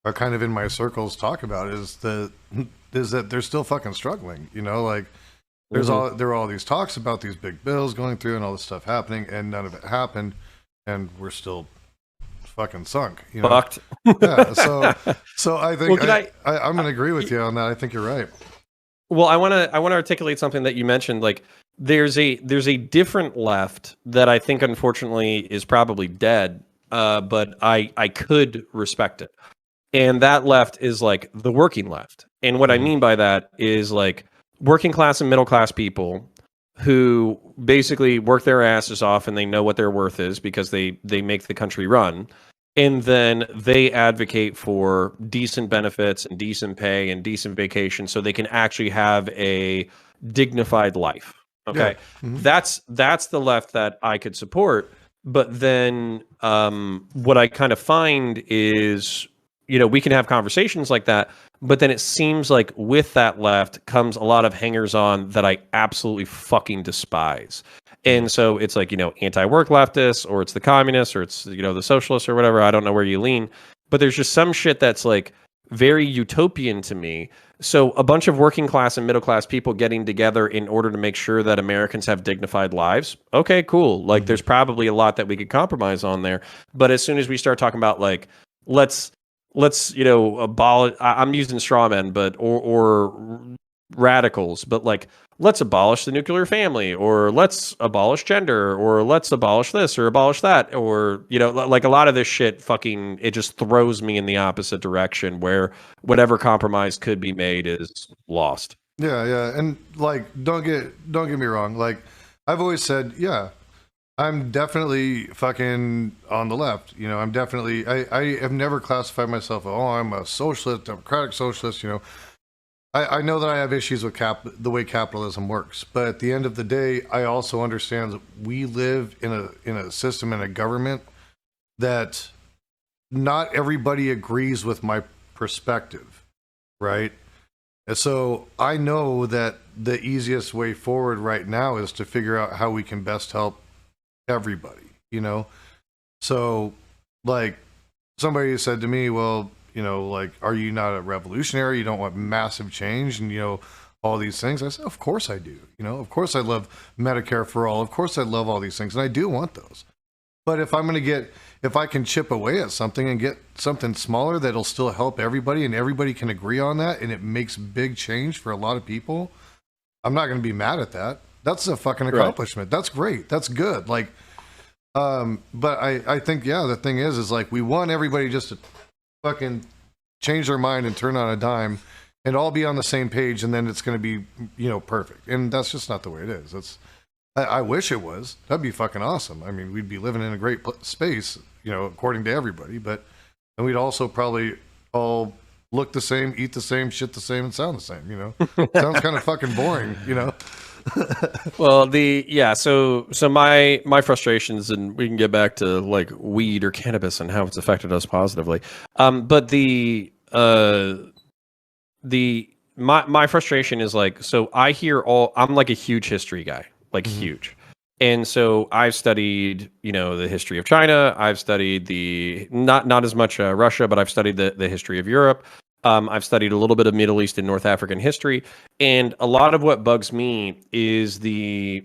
are kind of in my circles talk about is that they're still fucking struggling. You know, like there are all these talks about these big bills going through and all this stuff happening, and none of it happened, and we're still fucking sunk. You know? Fucked. Yeah. So I think I'm going to agree with you on that. I think you're right. Well, I want to articulate something that you mentioned. Like, there's a different left that I think, unfortunately, is probably dead. But I could respect it, and that left is like the working left. And what I mean by that is like working class and middle class people who basically work their asses off and they know what their worth is because they make the country run. And then they advocate for decent benefits and decent pay and decent vacation so they can actually have a dignified life. Okay. Yeah. That's the left that I could support. But then what I kind of find is, you know, we can have conversations like that, but then it seems like with that left comes a lot of hangers on that I absolutely fucking despise. And so it's like, you know, anti-work leftists, or it's the communists, or it's, you know, the socialists or whatever. I don't know where you lean, but there's just some shit that's like very utopian to me. So a bunch of working class and middle class people getting together in order to make sure that Americans have dignified lives. Okay, cool. Like there's probably a lot that we could compromise on there. But as soon as we start talking about like, let's, you know, abolish, I'm using straw men, but, or radicals, but like, let's abolish the nuclear family, or let's abolish gender, or let's abolish this or abolish that, or, you know, like a lot of this shit fucking, it just throws me in the opposite direction where whatever compromise could be made is lost. Yeah. And like, don't get me wrong. Like I've always said, yeah, I'm definitely fucking on the left. You know, I'm definitely, I have never classified myself, oh, I'm a socialist, democratic socialist, you know. I know that I have issues with the way capitalism works, but at the end of the day, I also understand that we live in a system, in a government that not everybody agrees with my perspective, right? And so I know that the easiest way forward right now is to figure out how we can best help everybody, you know? So, like, somebody said to me, well, you know, like, are you not a revolutionary? You don't want massive change and, you know, all these things. I said, of course I do. You know, of course I love Medicare for all. Of course I love all these things. And I do want those. But if I can chip away at something and get something smaller that'll still help everybody and everybody can agree on that and it makes big change for a lot of people, I'm not going to be mad at that. That's a fucking accomplishment. Right. That's great. That's good. Like, but I think, yeah, the thing is like, we want everybody just to fucking change their mind and turn on a dime and all be on the same page, and then it's going to be, you know, perfect. And that's just not the way it is. I wish it was. That'd be fucking awesome. I mean, we'd be living in a great space, you know, according to everybody, and we'd also probably all look the same, eat the same, shit the same, and sound the same, you know. Sounds kind of fucking boring, you know. Well, so my frustrations, and we can get back to like weed or cannabis and how it's affected us positively. But my frustration is like, so I hear I'm like a huge history guy, like huge. And so I've studied, you know, the history of China. I've studied not as much Russia, but I've studied the history of Europe. I've studied a little bit of Middle East and North African history, and a lot of what bugs me is the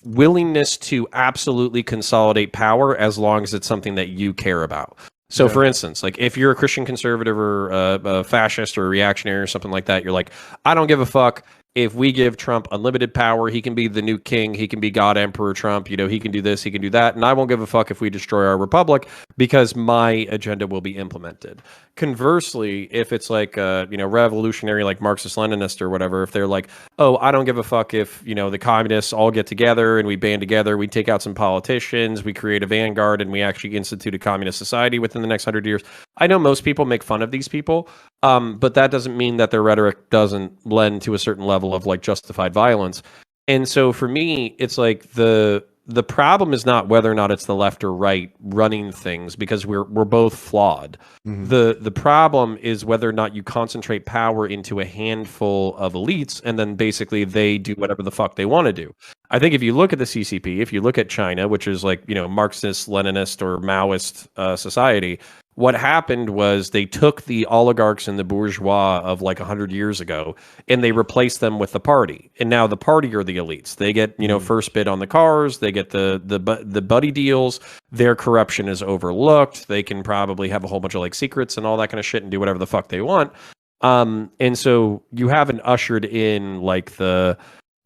willingness to absolutely consolidate power as long as it's something that you care about. So, for instance, like if you're a Christian conservative or a fascist or a reactionary or something like that, you're like, I don't give a fuck. If we give Trump unlimited power, he can be the new king. He can be God Emperor Trump. You know, he can do this, he can do that. And I won't give a fuck if we destroy our republic because my agenda will be implemented. Conversely, if it's like, you know, revolutionary, like Marxist Leninist or whatever, if they're like, oh, I don't give a fuck if, you know, the communists all get together and we band together, we take out some politicians, we create a vanguard, and we actually institute a communist society within the next 100 years. I know most people make fun of these people, but that doesn't mean that their rhetoric doesn't lend to a certain level of like justified violence. And so for me, it's like the problem is not whether or not it's the left or right running things, because we're both flawed. The problem is whether or not you concentrate power into a handful of elites and then basically they do whatever the fuck they want to do. I think if you look at the CCP, if you look at China, which is like, you know, Marxist, Leninist or Maoist society, What happened was they took the oligarchs and the bourgeois of like 100 years ago and they replaced them with the party. And now the party are the elites. They get, first bid on the cars, they get the buddy deals, their corruption is overlooked. They can probably have a whole bunch of like secrets and all that kind of shit and do whatever the fuck they want. And so you haven't ushered in like the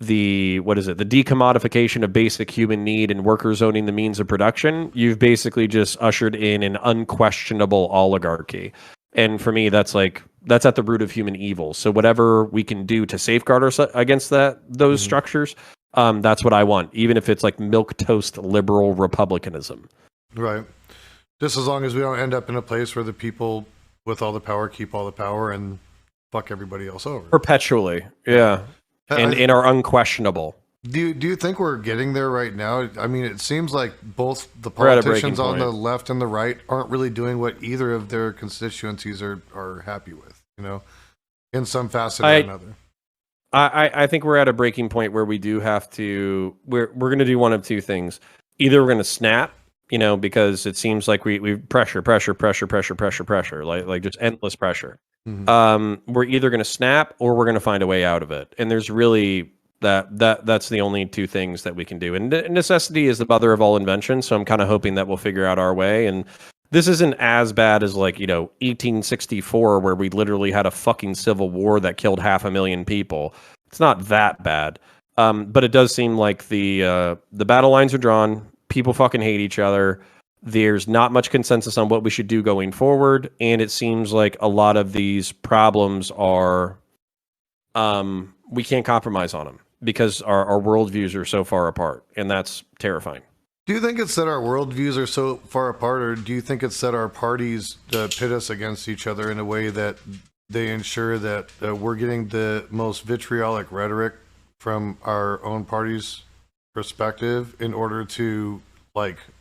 decommodification of basic human need and workers owning the means of production. You've basically just ushered in an unquestionable oligarchy. And for me, that's at the root of human evil. So whatever we can do to safeguard ourselves against those structures, that's what I want, even if it's like milquetoast liberal republicanism. Right. Just as long as we don't end up in a place where the people with all the power keep all the power and fuck everybody else over. Perpetually. Yeah. And are unquestionable. Do you think we're getting there right now? I mean, it seems like both the politicians on the left and the right aren't really doing what either of their constituencies are happy with, in some facet or another. I think we're at a breaking point where we do have to, we're going to do one of two things. Either we're going to snap, because it seems like we pressure, like just endless pressure. Mm-hmm. We're either going to snap or we're going to find a way out of it. And there's really that's the only two things that we can do. And necessity is the mother of all invention. So I'm kind of hoping that we'll figure out our way. And this isn't as bad as 1864, where we literally had a fucking civil war that killed 500,000 people. It's not that bad. But it does seem like the battle lines are drawn. People fucking hate each other. There's not much consensus on what we should do going forward, and it seems like a lot of these problems are we can't compromise on them because our worldviews are so far apart, and that's terrifying. Do you think it's that our worldviews are so far apart, or do you think it's that our parties pit us against each other in a way that they ensure that we're getting the most vitriolic rhetoric from our own party's perspective in order to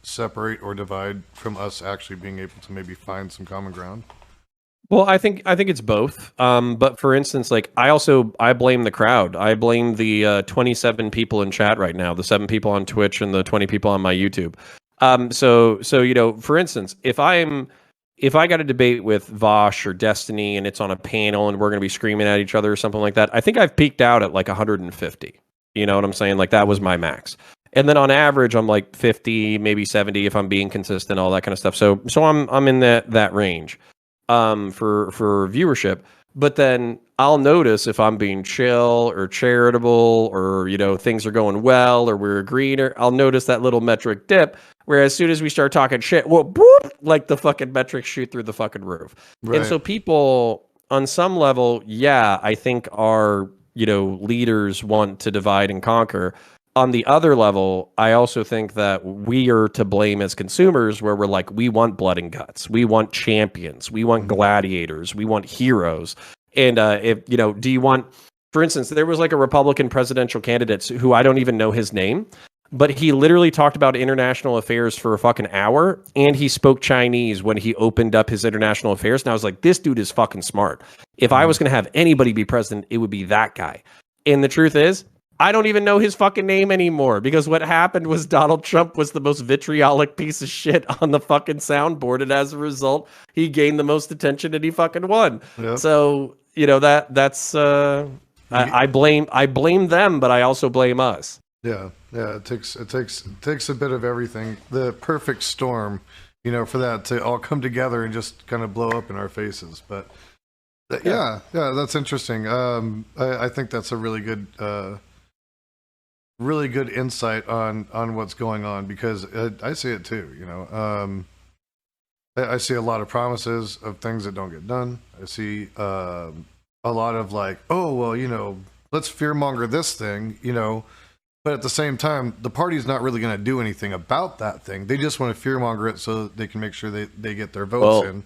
separate or divide from us actually being able to maybe find some common ground? Well, I think it's both. But for instance, I blame the crowd. I blame the 27 people in chat right now, the 7 people on Twitch and the 20 people on my YouTube. So for instance, if I got a debate with Vosh or Destiny and it's on a panel and we're going to be screaming at each other or something like that, I think I've peaked out at 150. You know what I'm saying? That was my max. And then on average, I'm 50, maybe 70 if I'm being consistent, all that kind of stuff. So I'm in that range for viewership. But then I'll notice if I'm being chill or charitable or things are going well or we're agreeing, or I'll notice that little metric dip. Where as soon as we start talking shit, well, boop, the fucking metrics shoot through the fucking roof. Right. And so people on some level, I think our leaders want to divide and conquer. On the other level, I also think that we are to blame as consumers, where we're we want blood and guts, we want champions, we want gladiators, we want heroes. And do you want, for instance, there was a Republican presidential candidate who I don't even know his name, but he literally talked about international affairs for a fucking hour, and he spoke Chinese when he opened up his international affairs. And I was like, this dude is fucking smart. If I was going to have anybody be president, it would be that guy. And the truth is, I don't even know his fucking name anymore, because what happened was Donald Trump was the most vitriolic piece of shit on the fucking soundboard, and as a result, he gained the most attention and he fucking won. Yep. So that's I blame them, but I also blame us. Yeah. It takes a bit of everything, the perfect storm, for that to all come together and just kind of blow up in our faces. But yeah, that's interesting. I think that's a really good insight on what's going on, because I see it too. I see a lot of promises of things that don't get done. I see a lot of let's fearmonger this thing, but at the same time, the party's not really going to do anything about that thing. They just want to fearmonger it so they can make sure they get their votes in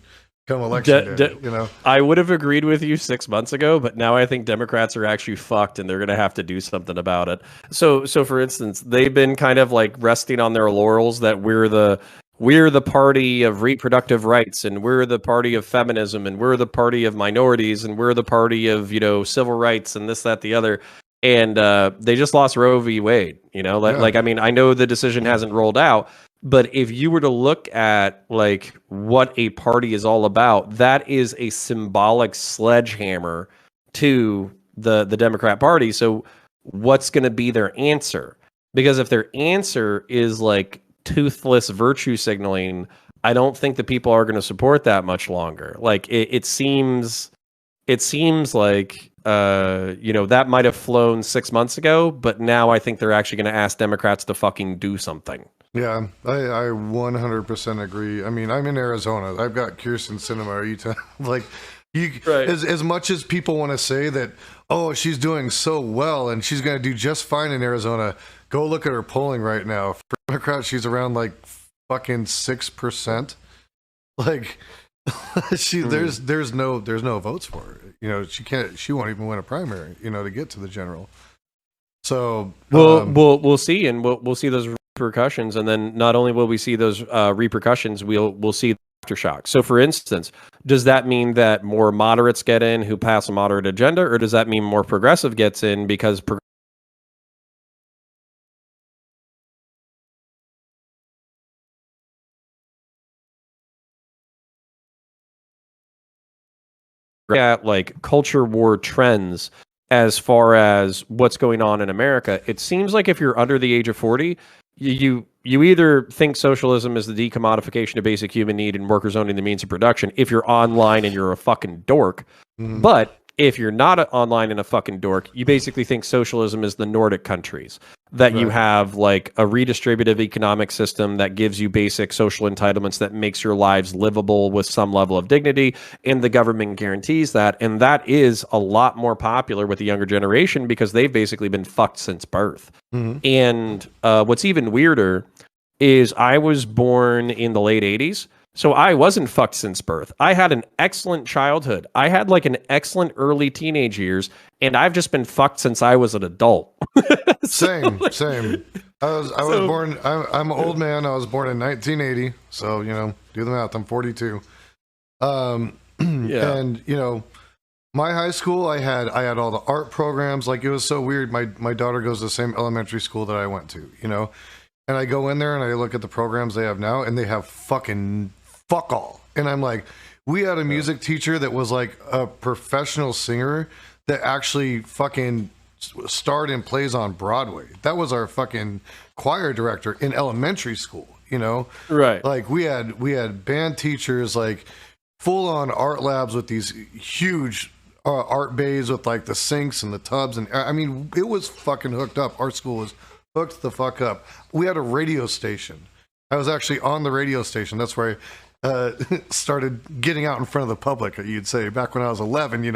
come election day. I would have agreed with you 6 months ago, but now I think Democrats are actually fucked and they're going to have to do something about it. So for instance, they've been kind of resting on their laurels that we're the party of reproductive rights, and we're the party of feminism, and we're the party of minorities, and we're the party of civil rights and this, that, the other. And they just lost Roe v. Wade. I mean, I know the decision hasn't rolled out, But if you were to look at like what a party is all about, that is a symbolic sledgehammer to the Democrat Party. So what's going to be their answer? Because if their answer is like toothless virtue signaling, I don't think the people are going to support that much longer. Like it seems like that might have flown 6 months ago, but now I think they're actually going to ask Democrats to fucking do something. Yeah, I 100% agree. I mean, I'm in Arizona. I've got Kirsten Sinema. Right. As much as people want to say that, oh, she's doing so well and she's going to do just fine in Arizona, go look at her polling right now. For Democrats, she's around like fucking 6%. Like, there's no votes for her. She won't even win a primary, to get to the general. So we'll see, and we'll see those repercussions, and then not only will we see those repercussions, we'll see the aftershock. So, for instance, does that mean that more moderates get in who pass a moderate agenda, or does that mean more progressive gets in because at like culture war trends as far as what's going on in America? It seems like if you're under the age of 40, you either think socialism is the decommodification of basic human need and workers owning the means of production if you're online and you're a fucking dork. Mm-hmm. But if you're not online and a fucking dork, you basically think socialism is the Nordic countries, that right. You have like a redistributive economic system that gives you basic social entitlements that makes your lives livable with some level of dignity, and the government guarantees that. And that is a lot more popular with the younger generation because they've basically been fucked since birth. Mm-hmm. And what's even weirder is I was born in the late 80s. So I wasn't fucked since birth. I had an excellent childhood. I had like an excellent early teenage years, and I've just been fucked since I was an adult. Same. I was born. I'm an old man. I was born in 1980. So do the math. I'm 42. Yeah. And my high school, I had all the art programs. Like, it was so weird. My daughter goes to the same elementary school that I went to. And I go in there and I look at the programs they have now, and they have fucking fuck all. And I'm like, we had a music teacher that was like a professional singer that actually fucking starred in plays on Broadway. That was our fucking choir director in elementary school, Right. Like, we had band teachers, like full on art labs with these huge art bays with like the sinks and the tubs. And I mean, it was fucking hooked up. Our school was hooked the fuck up. We had a radio station. I was actually on the radio station. That's where I started getting out in front of the public, you'd say, back when I was 11,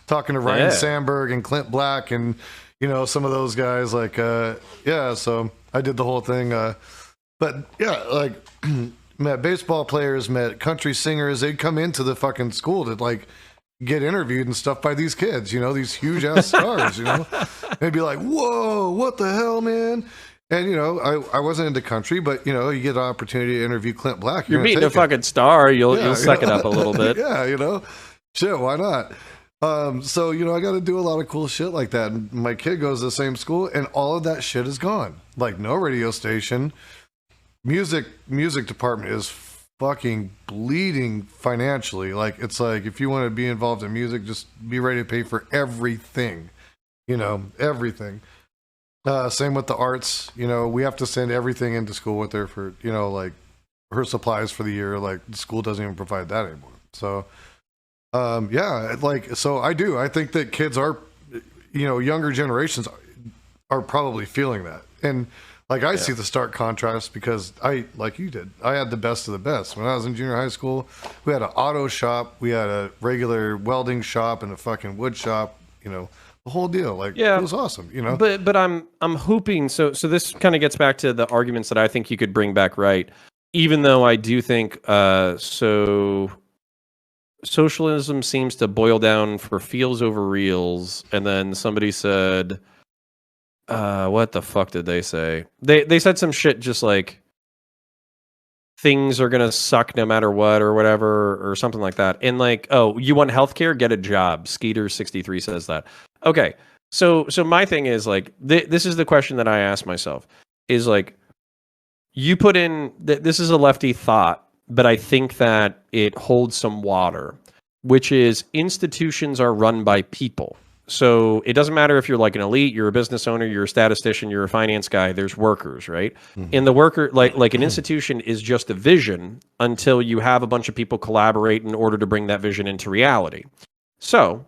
talking to Ryan Sandberg and Clint Black and, some of those guys. Like, so I did the whole thing. But yeah, like, met baseball players, met country singers. They'd come into the fucking school to like get interviewed and stuff by these kids, these huge ass stars, They'd be like, whoa, what the hell, man? And, I wasn't into country, but, you get an opportunity to interview Clint Black. You're meeting a fucking star. You'll suck it up a little bit. Yeah, shit, why not? So, I got to do a lot of cool shit like that. And my kid goes to the same school, and all of that shit is gone. Like, no radio station. Music department is fucking bleeding financially. Like, it's like, if you want to be involved in music, just be ready to pay for everything. Everything. Same with the arts. We have to send everything into school with her for, like her supplies for the year. Like, the school doesn't even provide that anymore. So, so I think that kids are, younger generations are probably feeling that. And like, I see the stark contrast because like you did, I had the best of the best. When I was in junior high school, we had an auto shop, we had a regular welding shop and a fucking wood shop, the whole deal. Like, it was awesome, But I'm hooping. So this kind of gets back to the arguments that I think you could bring back, right? Even though I do think socialism seems to boil down for feels over reals. And then somebody said, what the fuck did they say? They said some shit just like things are gonna suck no matter what or whatever or something like that. And like, oh, you want healthcare? Get a job. Skeeter63 says that. Okay, so my thing is like this is the question that I ask myself is like, you put in this is a lefty thought, but I think that it holds some water, which is institutions are run by people. So it doesn't matter if you're like an elite, you're a business owner, you're a statistician, you're a finance guy, there's workers, right? Mm-hmm. And the worker, like an institution is just a vision until you have a bunch of people collaborate in order to bring that vision into reality. So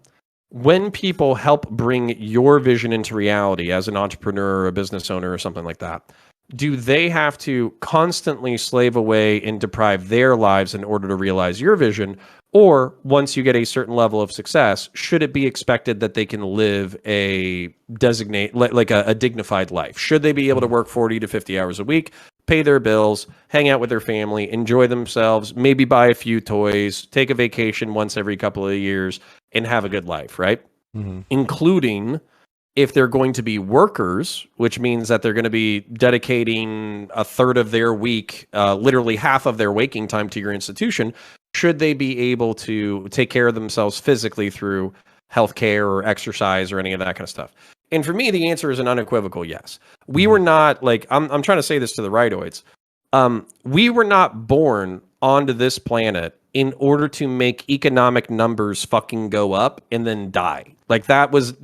when people help bring your vision into reality as an entrepreneur or a business owner or something like that, do they have to constantly slave away and deprive their lives in order to realize your vision? Or once you get a certain level of success, should it be expected that they can live a dignified life? Should they be able to work 40 to 50 hours a week, pay their bills, hang out with their family, enjoy themselves, maybe buy a few toys, take a vacation once every couple of years, and have a good life, right? Mm-hmm. Including if they're going to be workers, which means that they're going to be dedicating a third of their week, literally half of their waking time to your institution, should they be able to take care of themselves physically through healthcare or exercise or any of that kind of stuff? And for me, the answer is an unequivocal yes. We were not like, I'm trying to say this to the rightoids. We were not born onto this planet in order to make economic numbers fucking go up and then die. Like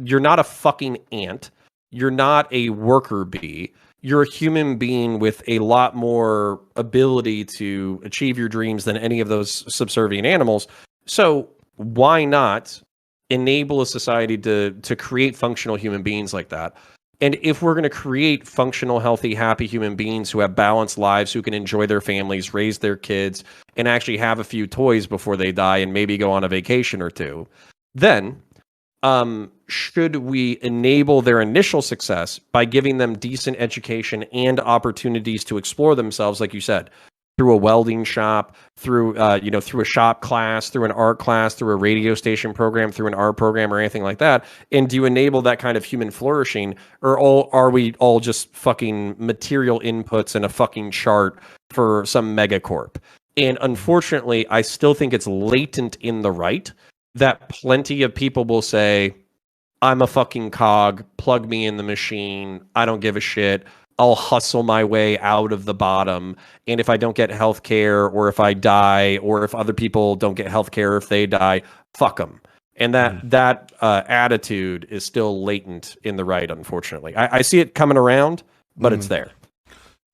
you're not a fucking ant. You're not a worker bee. You're a human being with a lot more ability to achieve your dreams than any of those subservient animals. So why not enable a society to create functional human beings like that? And if we're going to create functional, healthy, happy human beings who have balanced lives, who can enjoy their families, raise their kids, and actually have a few toys before they die and maybe go on a vacation or two, then should we enable their initial success by giving them decent education and opportunities to explore themselves, like you said, through a welding shop, through through a shop class, through an art class, through a radio station program, through an art program or anything like that? And do you enable that kind of human flourishing, or are we all just fucking material inputs in a fucking chart for some megacorp? And unfortunately, I still think it's latent in the right that plenty of people will say, I'm a fucking cog, plug me in the machine, I don't give a shit, I'll hustle my way out of the bottom, and if I don't get health care, or if I die, or if other people don't get health care if they die, fuck them. And that attitude is still latent in the right, unfortunately. I see it coming around, but it's there.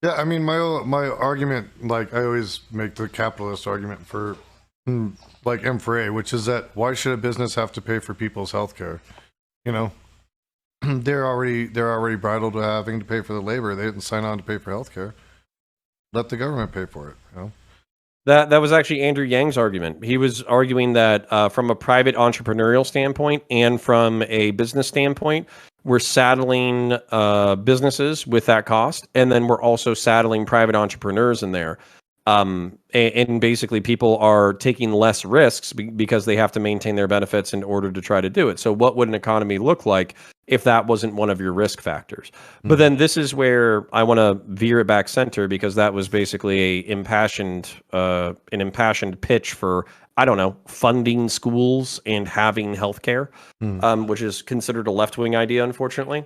Yeah, I mean, my argument, like I always make the capitalist argument for like M for A, which is that why should a business have to pay for people's health care? You know, they're already bridled to having to pay for the labor. They didn't sign on to pay for health care. Let the government pay for it. You know, that was actually Andrew Yang's argument. He was arguing that from a private entrepreneurial standpoint and from a business standpoint, we're saddling businesses with that cost, and then we're also saddling private entrepreneurs in there. And basically people are taking less risks because they have to maintain their benefits in order to try to do it. So what would an economy look like if that wasn't one of your risk factors? But then this is where I want to veer it back center, because that was basically an impassioned pitch for, I don't know, funding schools and having healthcare, which is considered a left-wing idea, unfortunately.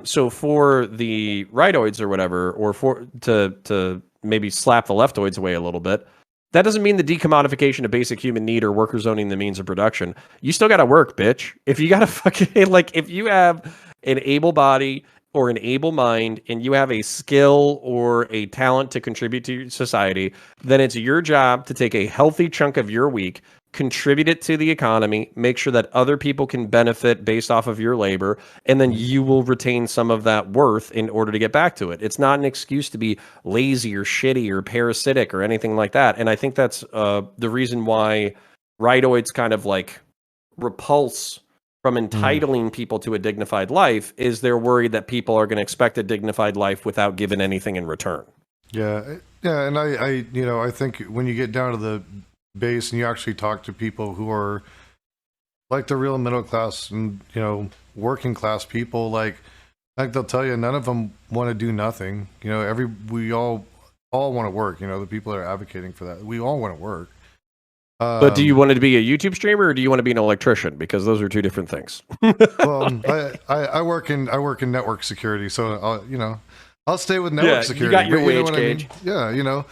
So for the rightoids or whatever, or for to maybe slap the leftoids away a little bit, that doesn't mean the decommodification of basic human need or workers owning the means of production. You still got to work, bitch. If you got to fucking, like, if you have an able body or an able mind and you have a skill or a talent to contribute to society, then it's your job to take a healthy chunk of your week, contribute it to the economy, make sure that other people can benefit based off of your labor, and then you will retain some of that worth in order to get back to it. It's not an excuse to be lazy or shitty or parasitic or anything like that. And I think that's the reason why rightoids kind of like repulse from entitling people to a dignified life, is they're worried that people are going to expect a dignified life without giving anything in return. Yeah. And I think when you get down to the base and you actually talk to people who are like the real middle class and, you know, working class people, like they'll tell you none of them want to do nothing. You know, we all want to work. You know, the people that are advocating for that, we all want to work. But do you want to be a YouTube streamer, or do you want to be an electrician? Because those are two different things. Well, I work in network security, so you know, I'll stay with network security. You got your wage gauge. I mean? Yeah, you know.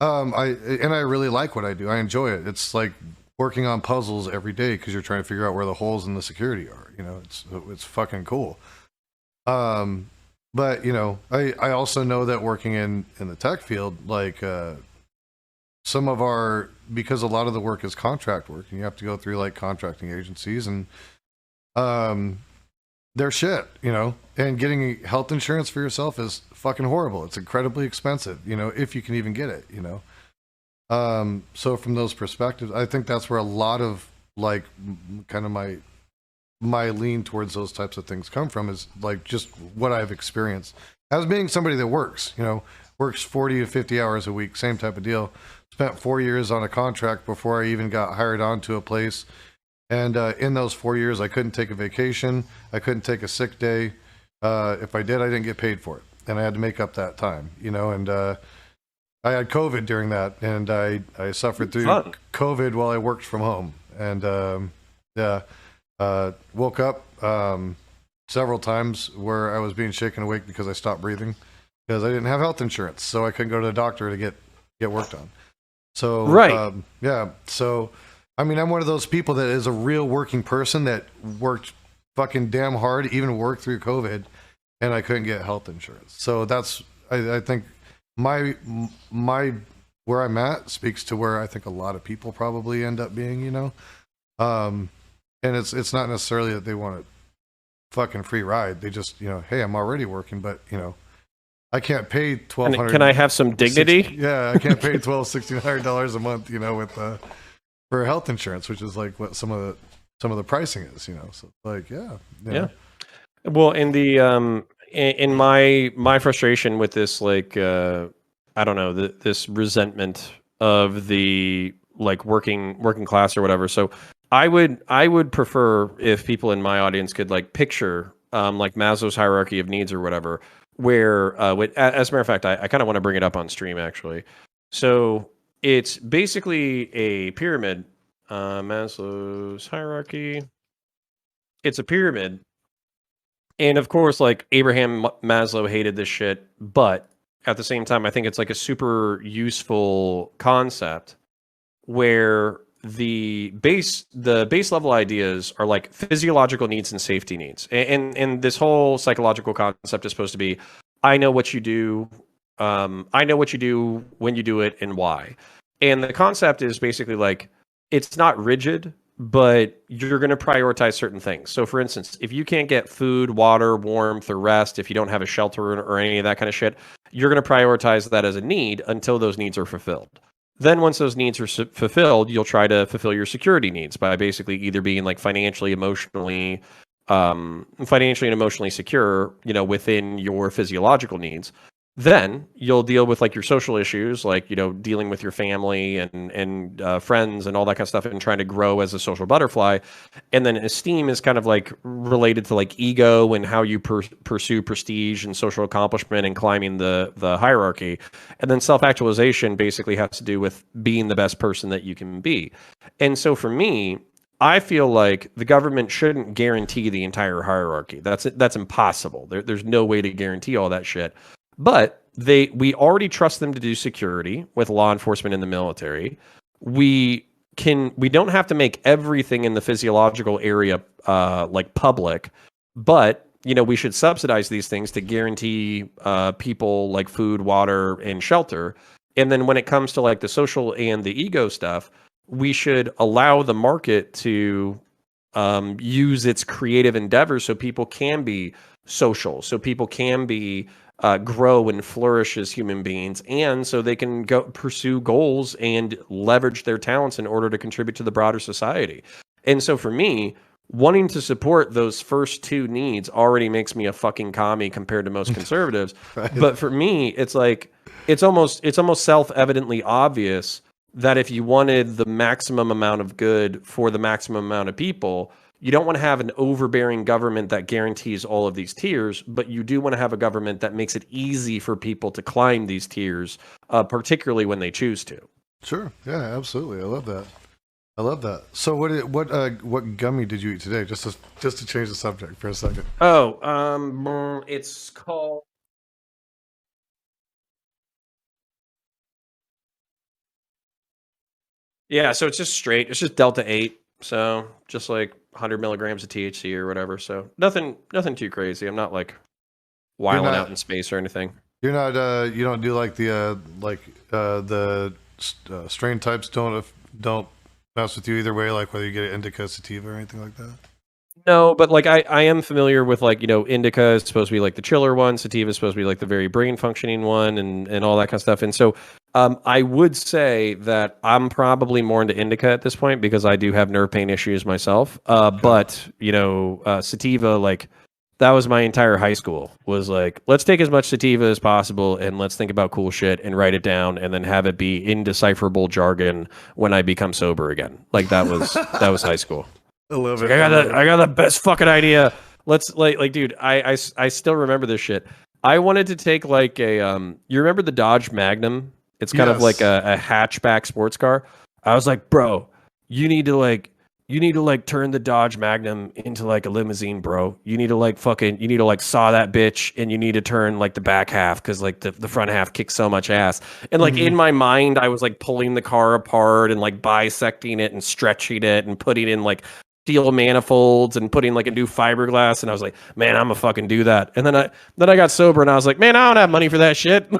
I really like what I do. I enjoy it. It's like working on puzzles every day because you're trying to figure out where the holes in the security are. You know, it's fucking cool. But you know, I also know that working in the tech field, like some of because a lot of the work is contract work, and you have to go through like contracting agencies, and they're shit, you know. And getting health insurance for yourself is fucking horrible. It's incredibly expensive, you know, if you can even get it, you know. So from those perspectives, I think that's where a lot of like kind of my lean towards those types of things come from, is like just what I've experienced as being somebody that works, you know, works 40 to 50 hours a week, same type of deal. Spent 4 years on a contract before I even got hired onto a place. And in those 4 years, I couldn't take a vacation. I couldn't take a sick day. If I did, I didn't get paid for it. And I had to make up that time, you know, and I had COVID during that, and I suffered through COVID while I worked from home. And woke up several times where I was being shaken awake because I stopped breathing because I didn't have health insurance, so I couldn't go to the doctor to get work done. So right, so I mean, I'm one of those people that is a real working person that worked fucking damn hard, even worked through COVID, and I couldn't get health insurance. So that's I think my where I'm at speaks to where I think a lot of people probably end up being, you know. And it's not necessarily that they want a fucking free ride. They just, you know, hey, I'm already working, but you know, I can't pay $1,200. Can I have some dignity? I can't pay $1,200-$1,600 a month, you know, with for health insurance, which is like what some of the pricing is, you know. So like, yeah. Well, in the in my frustration with this, like, I don't know, this resentment of the like working class or whatever. So I would prefer if people in my audience could like picture like Maslow's hierarchy of needs or whatever, where as a matter of fact, I kind of want to bring it up on stream actually. So it's basically a pyramid, Maslow's hierarchy. It's a pyramid. And of course, like Abraham Maslow hated this shit, but at the same time, I think it's like a super useful concept where the base level ideas are like physiological needs and safety needs. And this whole psychological concept is supposed to be, I know what you do. I know what you do, when you do it, and why. And the concept is basically like, it's not rigid, but you're going to prioritize certain things. So for instance, if you can't get food, water, warmth, or rest, if you don't have a shelter or any of that kind of shit, you're going to prioritize that as a need until those needs are fulfilled. Then once those needs are fulfilled, you'll try to fulfill your security needs by basically either being like financially and emotionally secure, you know, within your physiological needs. Then you'll deal with like your social issues, like, you know, dealing with your family and friends and all that kind of stuff, and trying to grow as a social butterfly. And then esteem is kind of like related to like ego and how you pursue prestige and social accomplishment and climbing the hierarchy. And then self-actualization basically has to do with being the best person that you can be. And so for me, I feel like the government shouldn't guarantee the entire hierarchy. That's impossible. There's no way to guarantee all that shit. But we already trust them to do security with law enforcement in the military. We don't have to make everything in the physiological area like public, but you know, we should subsidize these things to guarantee people like food, water, and shelter. And then when it comes to like the social and the ego stuff, we should allow the market to use its creative endeavors so people can be social, so people can be grow and flourish as human beings, and so they can go pursue goals and leverage their talents in order to contribute to the broader society. And so for me, wanting to support those first two needs already makes me a fucking commie compared to most conservatives. Right. But for me, it's like it's almost self-evidently obvious that if you wanted the maximum amount of good for the maximum amount of people, you don't want to have an overbearing government that guarantees all of these tiers, but you do want to have a government that makes it easy for people to climb these tiers, particularly when they choose to. Sure. Yeah, absolutely. I love that. So what gummy did you eat today? Just to change the subject for a second. Oh, it's called Yeah, so it's just straight. It's just Delta 8. So just like 100 milligrams of THC or whatever. So nothing too crazy. I'm not like wilding out in space or anything. You're not you don't do like the strain types don't mess with you either way, like whether you get an indica, sativa, or anything like that. No, but like I am familiar with like, indica is supposed to be like the chiller one, sativa is supposed to be like the very brain functioning one and all that kind of stuff. And so I would say that I'm probably more into indica at this point because I do have nerve pain issues myself. But sativa, like that was my entire high school, was like, let's take as much sativa as possible and let's think about cool shit and write it down and then have it be indecipherable jargon when I become sober again. Like that was high school. I love it. I got the best fucking idea. Let's like dude, I still remember this shit. I wanted to take like a you remember the Dodge Magnum? It's kind of like a hatchback sports car. I was like, bro, you need to turn the Dodge Magnum into like a limousine, bro. You need to saw that bitch and you need to turn like the back half because like the front half kicks so much ass. And like in my mind, I was like pulling the car apart and like bisecting it and stretching it and putting in like steel manifolds and putting like a new fiberglass. And I was like, man, I'm gonna fucking do that. And then I got sober and I was like, man, I don't have money for that shit. Who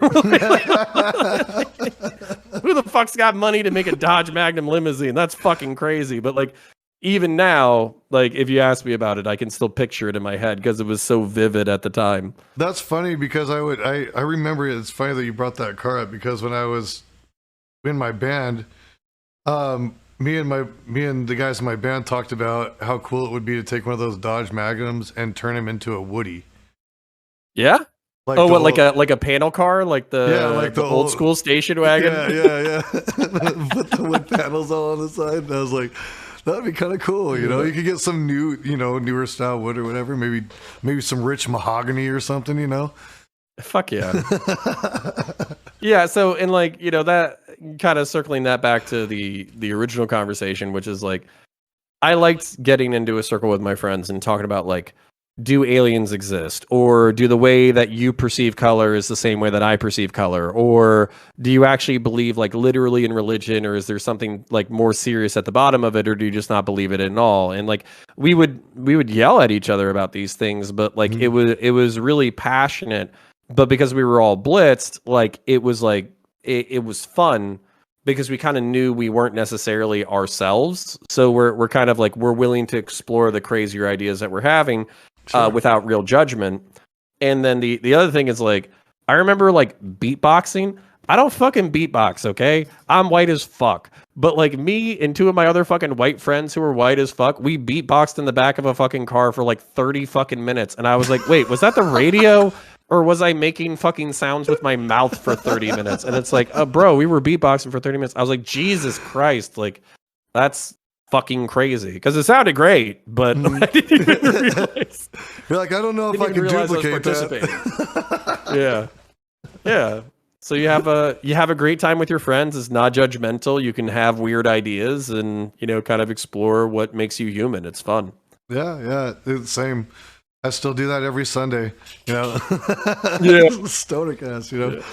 the fuck's got money to make a Dodge Magnum limousine? That's fucking crazy. But like, even now, like if you ask me about it, I can still picture it in my head because it was so vivid at the time. That's funny because I remember it. It's funny that you brought that car up because when I was in my band, me and the guys in my band talked about how cool it would be to take one of those Dodge Magnums and turn him into a Woody. Yeah. Like a panel car, like the old school station wagon. Yeah. Put the wood panels all on the side. And I was like, that'd be kind of cool, You could get some new, newer style wood or whatever. Maybe some rich mahogany or something, Fuck yeah. Yeah. So, and like, that kind of circling that back to the original conversation, which is like, I liked getting into a circle with my friends and talking about like, do aliens exist? Or do the way that you perceive color is the same way that I perceive color? Or do you actually believe like literally in religion, or is there something like more serious at the bottom of it, or do you just not believe it at all? And like we would yell at each other about these things, but like it was really passionate. But because we were all blitzed, like it was fun because we kind of knew we weren't necessarily ourselves. So we're kind of like, we're willing to explore the crazier ideas that we're having. Sure. Without real judgment. And then the other thing is like, I remember like beatboxing. I don't fucking beatbox, okay? I'm white as fuck. But like me and two of my other fucking white friends who were white as fuck, we beatboxed in the back of a fucking car for like 30 fucking minutes. And I was like, wait, was that the radio? Or was I making fucking sounds with my mouth for 30 minutes? And it's like, bro, we were beatboxing for 30 minutes. I was like, Jesus Christ, like that's fucking crazy because it sounded great, but I didn't even realize. You're like, I don't know if I can duplicate that. Yeah. So you have a great time with your friends. It's not judgmental. You can have weird ideas and kind of explore what makes you human. It's fun. Yeah, it's the same. I still do that every Sunday. Yeah. StonerCast.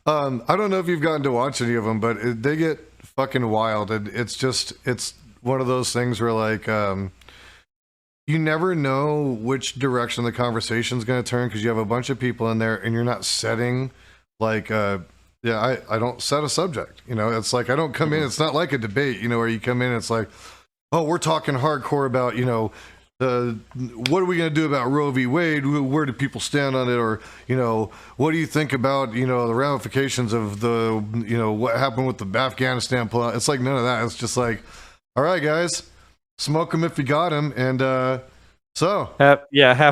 I don't know if you've gotten to watch any of them, but they get fucking wild, and it's one of those things where like you never know which direction the conversation is going to turn because you have a bunch of people in there and you're not setting like I don't set a subject. It's like I don't come in, it's not like a debate, where you come in and it's like, oh, we're talking hardcore about what are we going to do about Roe v. Wade? Where do people stand on it? Or, what do you think about, the ramifications of what happened with the Afghanistan plot? It's like none of that. It's just like, all right, guys, smoke them if you got them. And half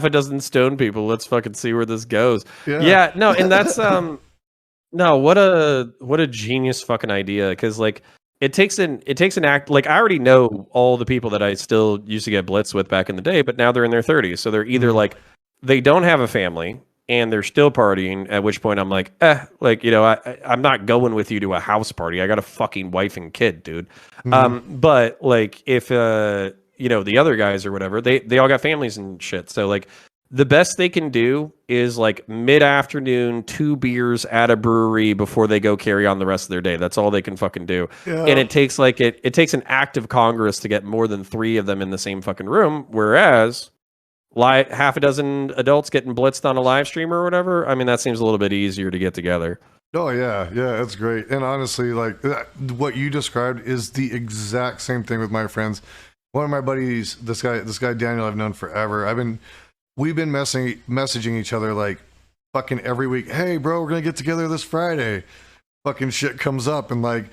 a dozen stone people. Let's fucking see where this goes. Yeah, no, and that's no, what a genius fucking idea. Because like it takes an act. Like I already know all the people that I still used to get blitzed with back in the day, but now they're in their 30s, so they're either like they don't have a family and they're still partying, at which point I'm like, I'm not going with you to a house party. I got a fucking wife and kid, dude. But like if the other guys or whatever, they all got families and shit. So like the best they can do is like mid-afternoon, 2 beers at a brewery before they go carry on the rest of their day. That's all they can fucking do. Yeah. And it takes like it takes an act of Congress to get more than 3 of them in the same fucking room. Whereas half a dozen adults getting blitzed on a live stream or whatever, I mean, that seems a little bit easier to get together. Oh yeah, that's great. And honestly, like what you described is the exact same thing with my friends. One of my buddies, this guy Daniel, I've known forever. We've been messaging each other like fucking every week. Hey, bro, we're gonna get together this Friday. Fucking shit comes up and like,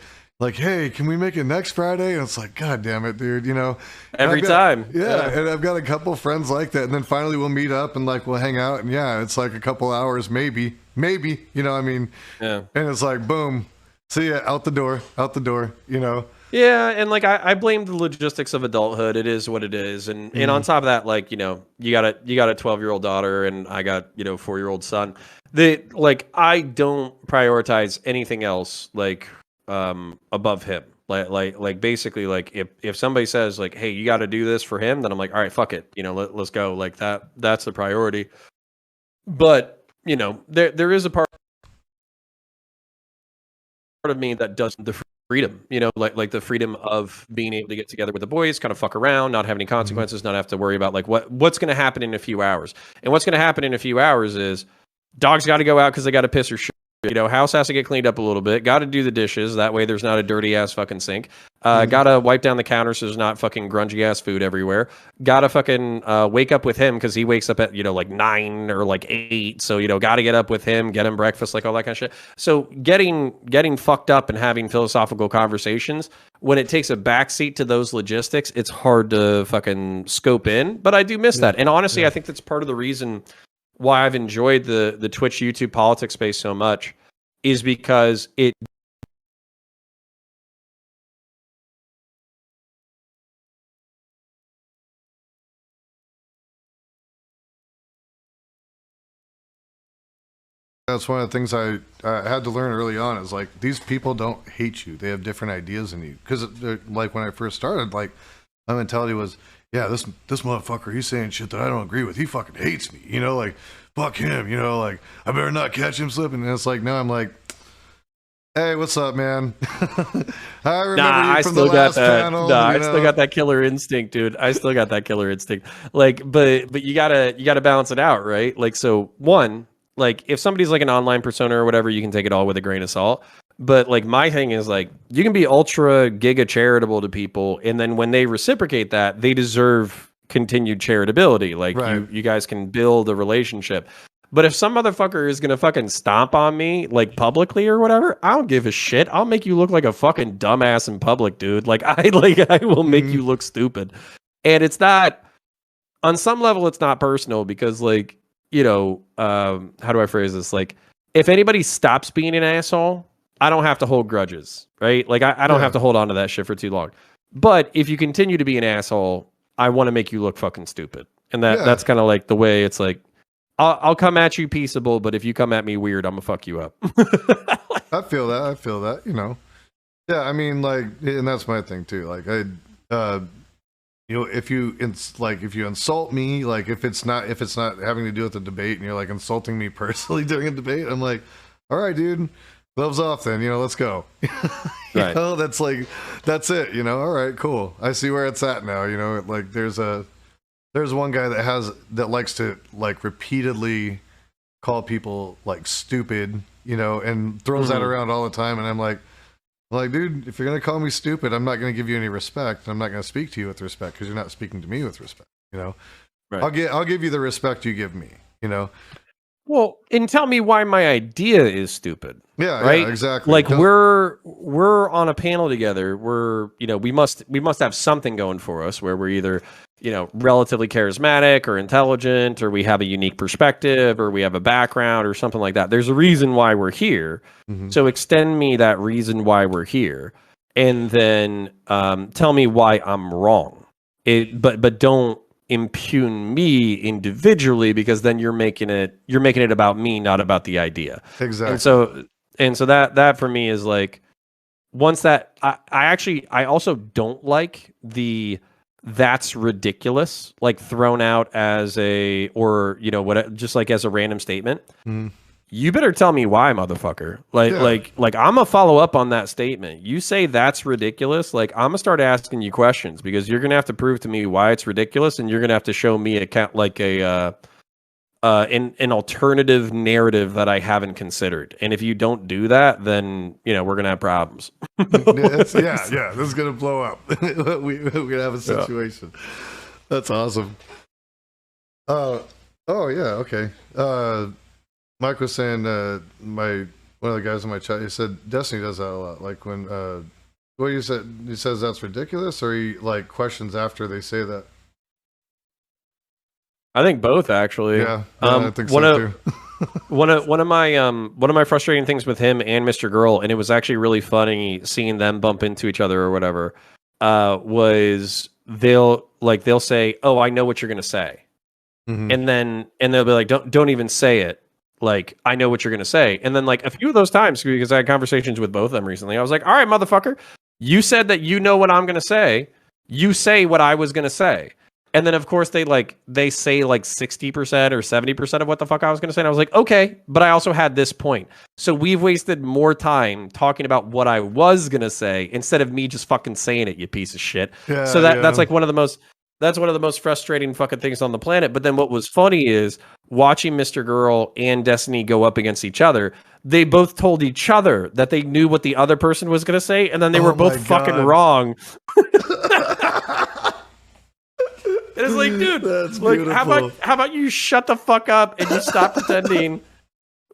hey, can we make it next Friday? And it's like, God damn it, dude, you know. Every time. Yeah, and I've got a couple friends like that, and then finally we'll meet up and like we'll hang out, and yeah, it's like a couple hours, maybe, you know, I mean, yeah. And it's like, boom, see ya, out the door, you know. Yeah, and like I blame the logistics of adulthood. It is what it is, and on top of that, like, you know, you got a 12-year-old daughter, and I got, you know, 4-year-old son. I don't prioritize anything else like above him. Like basically, like if somebody says like, hey, you got to do this for him, then I'm like, all right, fuck it, you know, let's go. Like that's the priority. But you know, there is a part of me that doesn't the freedom, you know, like the freedom of being able to get together with the boys, kind of fuck around, not have any consequences, not have to worry about like what's going to happen in a few hours. And what's going to happen in a few hours is dogs got to go out because they got to piss or shit. You know, house has to get cleaned up a little bit. Got to do the dishes. That way there's not a dirty ass fucking sink. Got to wipe down the counter so there's not fucking grungy ass food everywhere. Got to fucking wake up with him because he wakes up at, you know, like 9 or like 8. So, you know, got to get up with him, get him breakfast, like all that kind of shit. So getting fucked up and having philosophical conversations, when it takes a backseat to those logistics, it's hard to fucking scope in. But I do miss that. And honestly, I think that's part of the reason why I've enjoyed the Twitch, YouTube politics space so much is because it that's one of the things I had to learn early on is like these people don't hate you. They have different ideas than you. Because like when I first started, like my mentality was, yeah, this motherfucker, he's saying shit that I don't agree with. He fucking hates me, you know, like fuck him, you know, like I better not catch him slipping. And it's like now I'm like, hey, what's up, man? I remember you from the last panel. I still got that killer instinct, dude. I still got that killer instinct. Like, but you gotta balance it out, right? Like, so one, like if somebody's like an online persona or whatever, you can take it all with a grain of salt. But like my thing is like you can be ultra giga charitable to people, and then when they reciprocate that, they deserve continued charitability. Like you guys can build a relationship. But if some motherfucker is gonna fucking stomp on me like publicly or whatever, I don't give a shit. I'll make you look like a fucking dumbass in public, dude. I will make you look stupid. And it's not, on some level, it's not personal because like, you know, how do I phrase this? Like if anybody stops being an asshole, I don't have to hold grudges, right? Like I don't have to hold on to that shit for too long. But if you continue to be an asshole, I want to make you look fucking stupid. And that's kind of like the way it's like, I'll come at you peaceable, but if you come at me weird, I'm gonna fuck you up. I feel that, you know. Yeah, I mean, like, and that's my thing too. Like, you know, if you insult me, like, if it's not having to do with the debate, and you're like insulting me personally during a debate, I'm like, all right, dude, gloves off, then, you know, let's go. You know, that's it. You know, all right, cool. I see where it's at now. You know, like, there's one guy that likes to like repeatedly call people like stupid, you know, and throws that around all the time. And I'm like, dude, if you're going to call me stupid, I'm not going to give you any respect. I'm not going to speak to you with respect because you're not speaking to me with respect, you know. I'll give you the respect you give me, you know. Well, and tell me why my idea is stupid. Yeah, right. Yeah, exactly. Like we're on a panel together. We're, you know, we must have something going for us where we're either, you know, relatively charismatic or intelligent, or we have a unique perspective, or we have a background or something like that. There's a reason why we're here. So extend me that reason why we're here, and then tell me why I'm wrong. But don't impugn me individually, because then you're making it about me, not about the idea. Exactly. And so that for me is like, once that I also don't like the that's ridiculous, like thrown out as a, or, you know, what, just like as a random statement, you better tell me why, motherfucker. Like I'm gonna follow up on that statement. You say that's ridiculous, like I'm gonna start asking you questions, because you're gonna have to prove to me why it's ridiculous, and you're gonna have to show me an alternative narrative that I haven't considered. And if you don't do that, then, you know, we're gonna have problems. This is gonna blow up. We're gonna have a situation. Yeah. That's awesome. Oh yeah, okay. Mike was saying, one of the guys in my chat, he said Destiny does that a lot. Like when what you said, he says that's ridiculous, or he like questions after they say that. I think both, actually. Yeah, I think so too. one of my frustrating things with him and Mr. Girl, and it was actually really funny seeing them bump into each other or whatever, was they'll say, "Oh, I know what you're gonna say," and they'll be like, "Don't even say it." Like, I know what you're gonna say, and then like a few of those times, because I had conversations with both of them recently, I was like, "All right, motherfucker, you said that you know what I'm gonna say. You say what I was gonna say." And then, of course, they say like 60% or 70% of what the fuck I was going to say. And I was like, okay, but I also had this point. So we've wasted more time talking about what I was going to say instead of me just fucking saying it, you piece of shit. Yeah, so that's like one of the most frustrating fucking things on the planet. But then what was funny is watching Mr. Girl and Destiny go up against each other. They both told each other that they knew what the other person was going to say, and then they were both fucking wrong. And it's like, dude, that's like, how about you shut the fuck up and you stop pretending?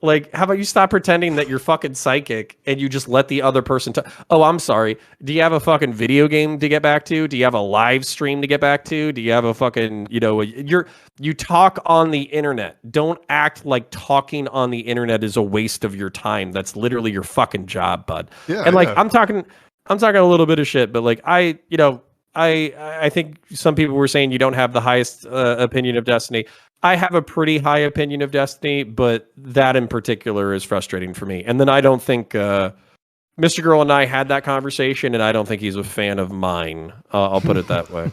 Like, how about you stop pretending that you're fucking psychic and you just let the other person talk? Oh, I'm sorry. Do you have a fucking video game to get back to? Do you have a live stream to get back to? Do you have a fucking, you know, you talk on the internet. Don't act like talking on the internet is a waste of your time. That's literally your fucking job, bud. Yeah, and like, I'm talking a little bit of shit, but like, I think some people were saying you don't have the highest opinion of Destiny. I have a pretty high opinion of Destiny, but that in particular is frustrating for me. And then I don't think Mr. Girl and I had that conversation, and I don't think he's a fan of mine. I'll put it that way.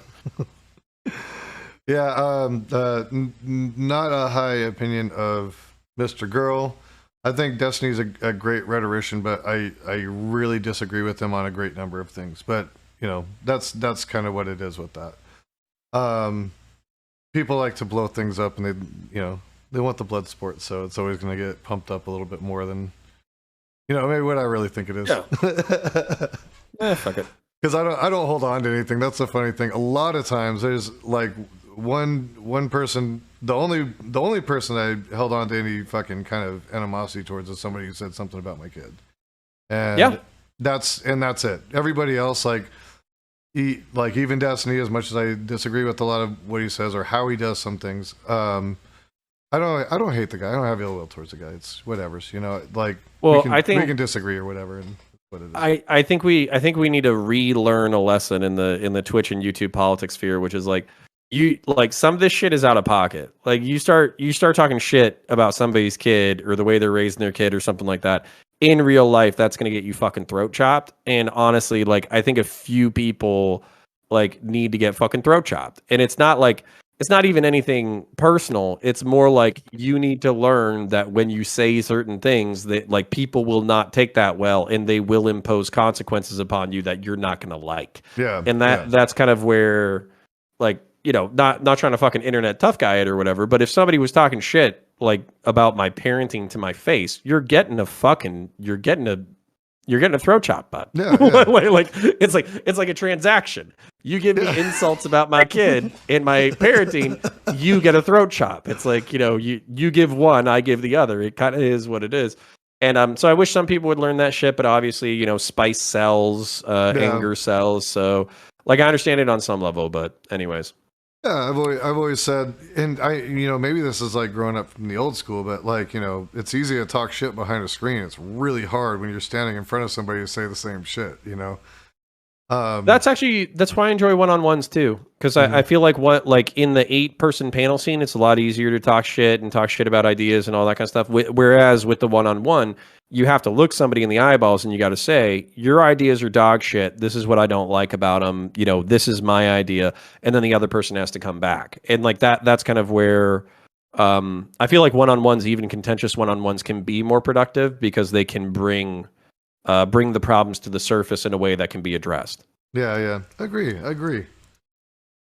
Yeah, not a high opinion of Mr. Girl. I think Destiny's a great rhetorician, but I really disagree with him on a great number of things. But you know, that's kind of what it is with that. People like to blow things up, and they want the blood sport, so it's always going to get pumped up a little bit more than, maybe what I really think it is. Yeah. Fuck it. Because I don't hold on to anything. That's the funny thing. A lot of times there's like one person. The only person I held on to any fucking kind of animosity towards is somebody who said something about my kid. And that's it. Everybody else, like even Destiny, as much as I disagree with a lot of what he says or how he does some things, I don't hate the guy. I don't have ill will towards the guy. It's whatever's, like, well, we can disagree or whatever. And what it is. I think we need to relearn a lesson in the Twitch and YouTube politics sphere, which is like, some of this shit is out of pocket. Like you start talking shit about somebody's kid or the way they're raising their kid or something like that. In real life, that's going to get you fucking throat chopped. And honestly, like, I think a few people like need to get fucking throat chopped. And it's not even anything personal. It's more like you need to learn that when you say certain things that like people will not take that well, and they will impose consequences upon you that you're not going to like. Yeah. And that's kind of where, like, not trying to fucking internet tough guy it or whatever, but if somebody was talking shit like about my parenting to my face, you're getting a throat chop, bud. Yeah. like it's like a transaction. You give me insults about my kid and my parenting, you get a throat chop. It's like, you give one, I give the other. It kind of is what it is. And so I wish some people would learn that shit, but obviously, spice sells, anger sells. So like, I understand it on some level, but anyways. Yeah, I've always said, and maybe this is like growing up from the old school, but like, it's easy to talk shit behind a screen. It's really hard when you're standing in front of somebody to say the same shit, That's why I enjoy one-on-ones too, because I feel like in the 8-person panel scene, it's a lot easier to talk shit about ideas and all that kind of stuff. Whereas with the one-on-one, you have to look somebody in the eyeballs and you got to say, your ideas are dog shit. This is what I don't like about them. You know, this is my idea. And then the other person has to come back. And like that's kind of where I feel like one-on-ones, even contentious one-on-ones, can be more productive because they can bring the problems to the surface in a way that can be addressed. Yeah. Agree.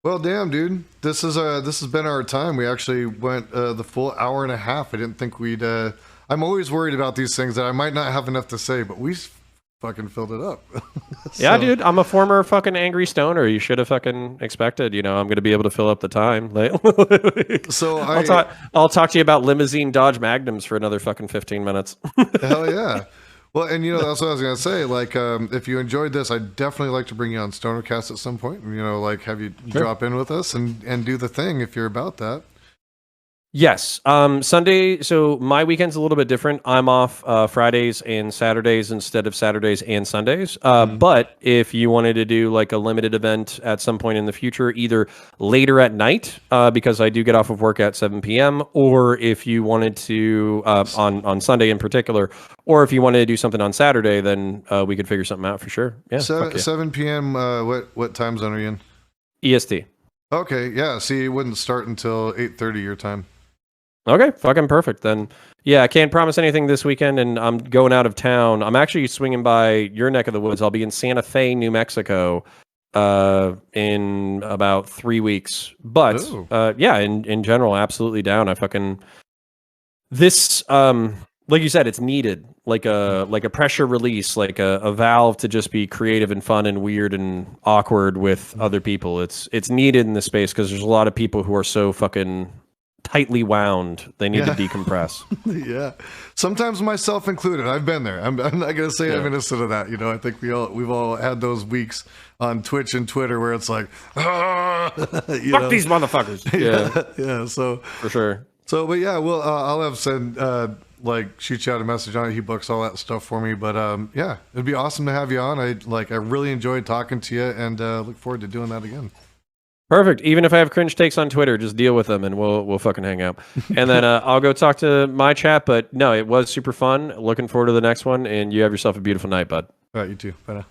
Well, damn, dude. This has been our time. We actually went the full hour and a half. I didn't think we'd I'm always worried about these things that I might not have enough to say, but we fucking filled it up. So, yeah, dude, I'm a former fucking angry stoner. You should have fucking expected, you know, I'm going to be able to fill up the time. So I'll talk to you about limousine Dodge Magnums for another fucking 15 minutes. Hell yeah. Well, and you know, that's what I was going to say. Like, if you enjoyed this, I'd definitely like to bring you on StonerCast at some point. You know, like have you drop in with us and do the thing if you're about that. Yes. Sunday. So my weekend's a little bit different. I'm off Fridays and Saturdays instead of Saturdays and Sundays. But if you wanted to do like a limited event at some point in the future, either later at night, because I do get off of work at 7 p.m., or if you wanted to on Sunday in particular, or if you wanted to do something on Saturday, then we could figure something out for sure. Yeah. 7 p.m. What time zone are you in? EST. Okay. Yeah. See, it wouldn't start until 8:30 your time. Okay, fucking perfect then. Yeah, I can't promise anything this weekend, and I'm going out of town. I'm actually swinging by your neck of the woods. I'll be in Santa Fe, New Mexico, in about 3 weeks. But yeah, in general, absolutely down. I fucking this like you said, it's needed, like a pressure release, like a valve to just be creative and fun and weird and awkward with other people. It's needed in this space because there's a lot of people who are so fucking tightly wound. They need to decompress. Yeah, sometimes myself included. I've been there. I'm not gonna say I'm innocent of that. You know, I think we've all had those weeks on Twitch and Twitter where it's like, fuck these motherfuckers. Yeah. So for sure. So, but yeah, well, I'll have send like shoot you out a message on it. He books all that stuff for me. But yeah, it'd be awesome to have you on. I really enjoyed talking to you, and look forward to doing that again. Perfect. Even if I have cringe takes on Twitter, just deal with them and we'll fucking hang out. And then I'll go talk to my chat. But no, it was super fun. Looking forward to the next one. And you have yourself a beautiful night, bud. All right, you too. Bye now.